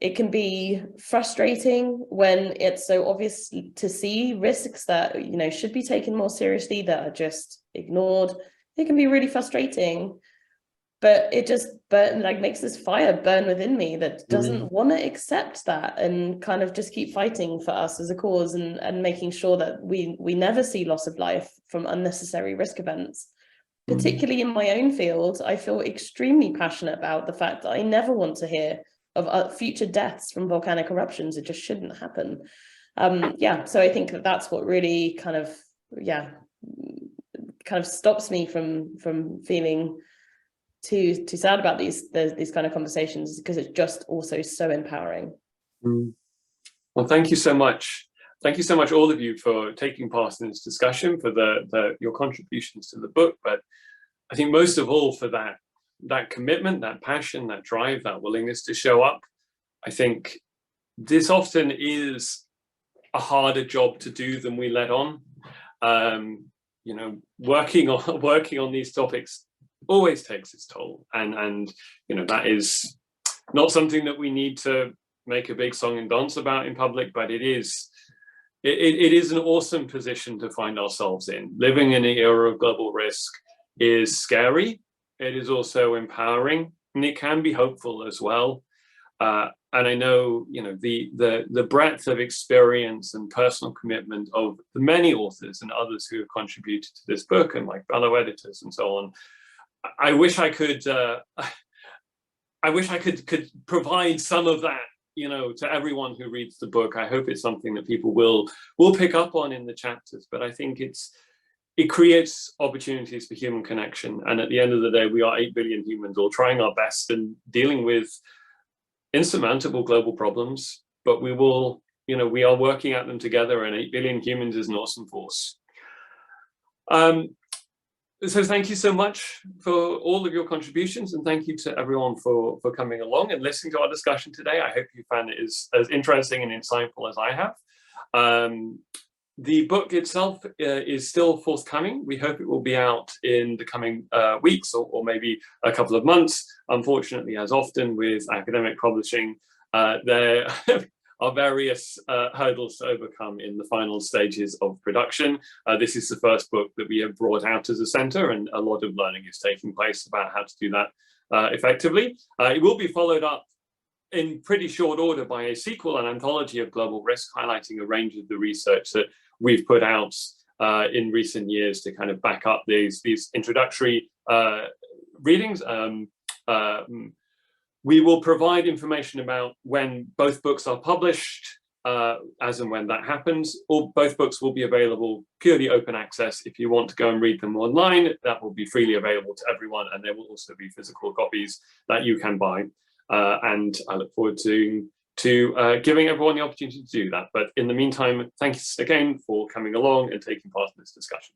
It can be frustrating when it's so obvious to see risks that, you know, should be taken more seriously that are just ignored. It can be really frustrating, but it just makes this fire burn within me that doesn't want to accept that and kind of just keep fighting for us as a cause and making sure that we never see loss of life from unnecessary risk events. Particularly in my own field, I feel extremely passionate about the fact that I never want to hear of future deaths from volcanic eruptions. It just shouldn't happen. So I think that's what really kind of stops me from feeling too sad about these kind of conversations, because it's just also so empowering. Well, thank you so much. Thank you so much, all of you, for taking part in this discussion, for your contributions to the book, but I think most of all for that commitment, that passion, that drive, that willingness to show up. I think this often is a harder job to do than we let on. You know, working on these topics always takes its toll, and you know, that is not something that we need to make a big song and dance about in public, but it is an awesome position to find ourselves in. Living in an era of global risk is scary. It is also empowering, and it can be hopeful as well. And I know, you know, the breadth of experience and personal commitment of the many authors and others who have contributed to this book, and like fellow editors and so on. I wish I could provide some of that you know, to everyone who reads the book, I hope it's something that people will pick up on in the chapters, but I think it creates opportunities for human connection. And at the end of the day, we are 8 billion humans all trying our best and dealing with insurmountable global problems, but we will, you know, we are working at them together, and 8 billion humans is an awesome force. So thank you so much for all of your contributions, and thank you to everyone for coming along and listening to our discussion today. I hope you found it as interesting and insightful as I have. The book itself is still forthcoming. We hope it will be out in the coming weeks or maybe a couple of months. Unfortunately, as often with academic publishing, there are various hurdles to overcome in the final stages of production. This is the first book that we have brought out as a center, and a lot of learning is taking place about how to do that effectively. It will be followed up in pretty short order by a sequel, an anthology of global risk, highlighting a range of the research that we've put out in recent years to kind of back up these introductory readings. We will provide information about when both books are published, as and when that happens. Both books will be available purely open access. If you want to go and read them online, that will be freely available to everyone, and there will also be physical copies that you can buy. And I look forward to giving everyone the opportunity to do that. But in the meantime, thanks again for coming along and taking part in this discussion.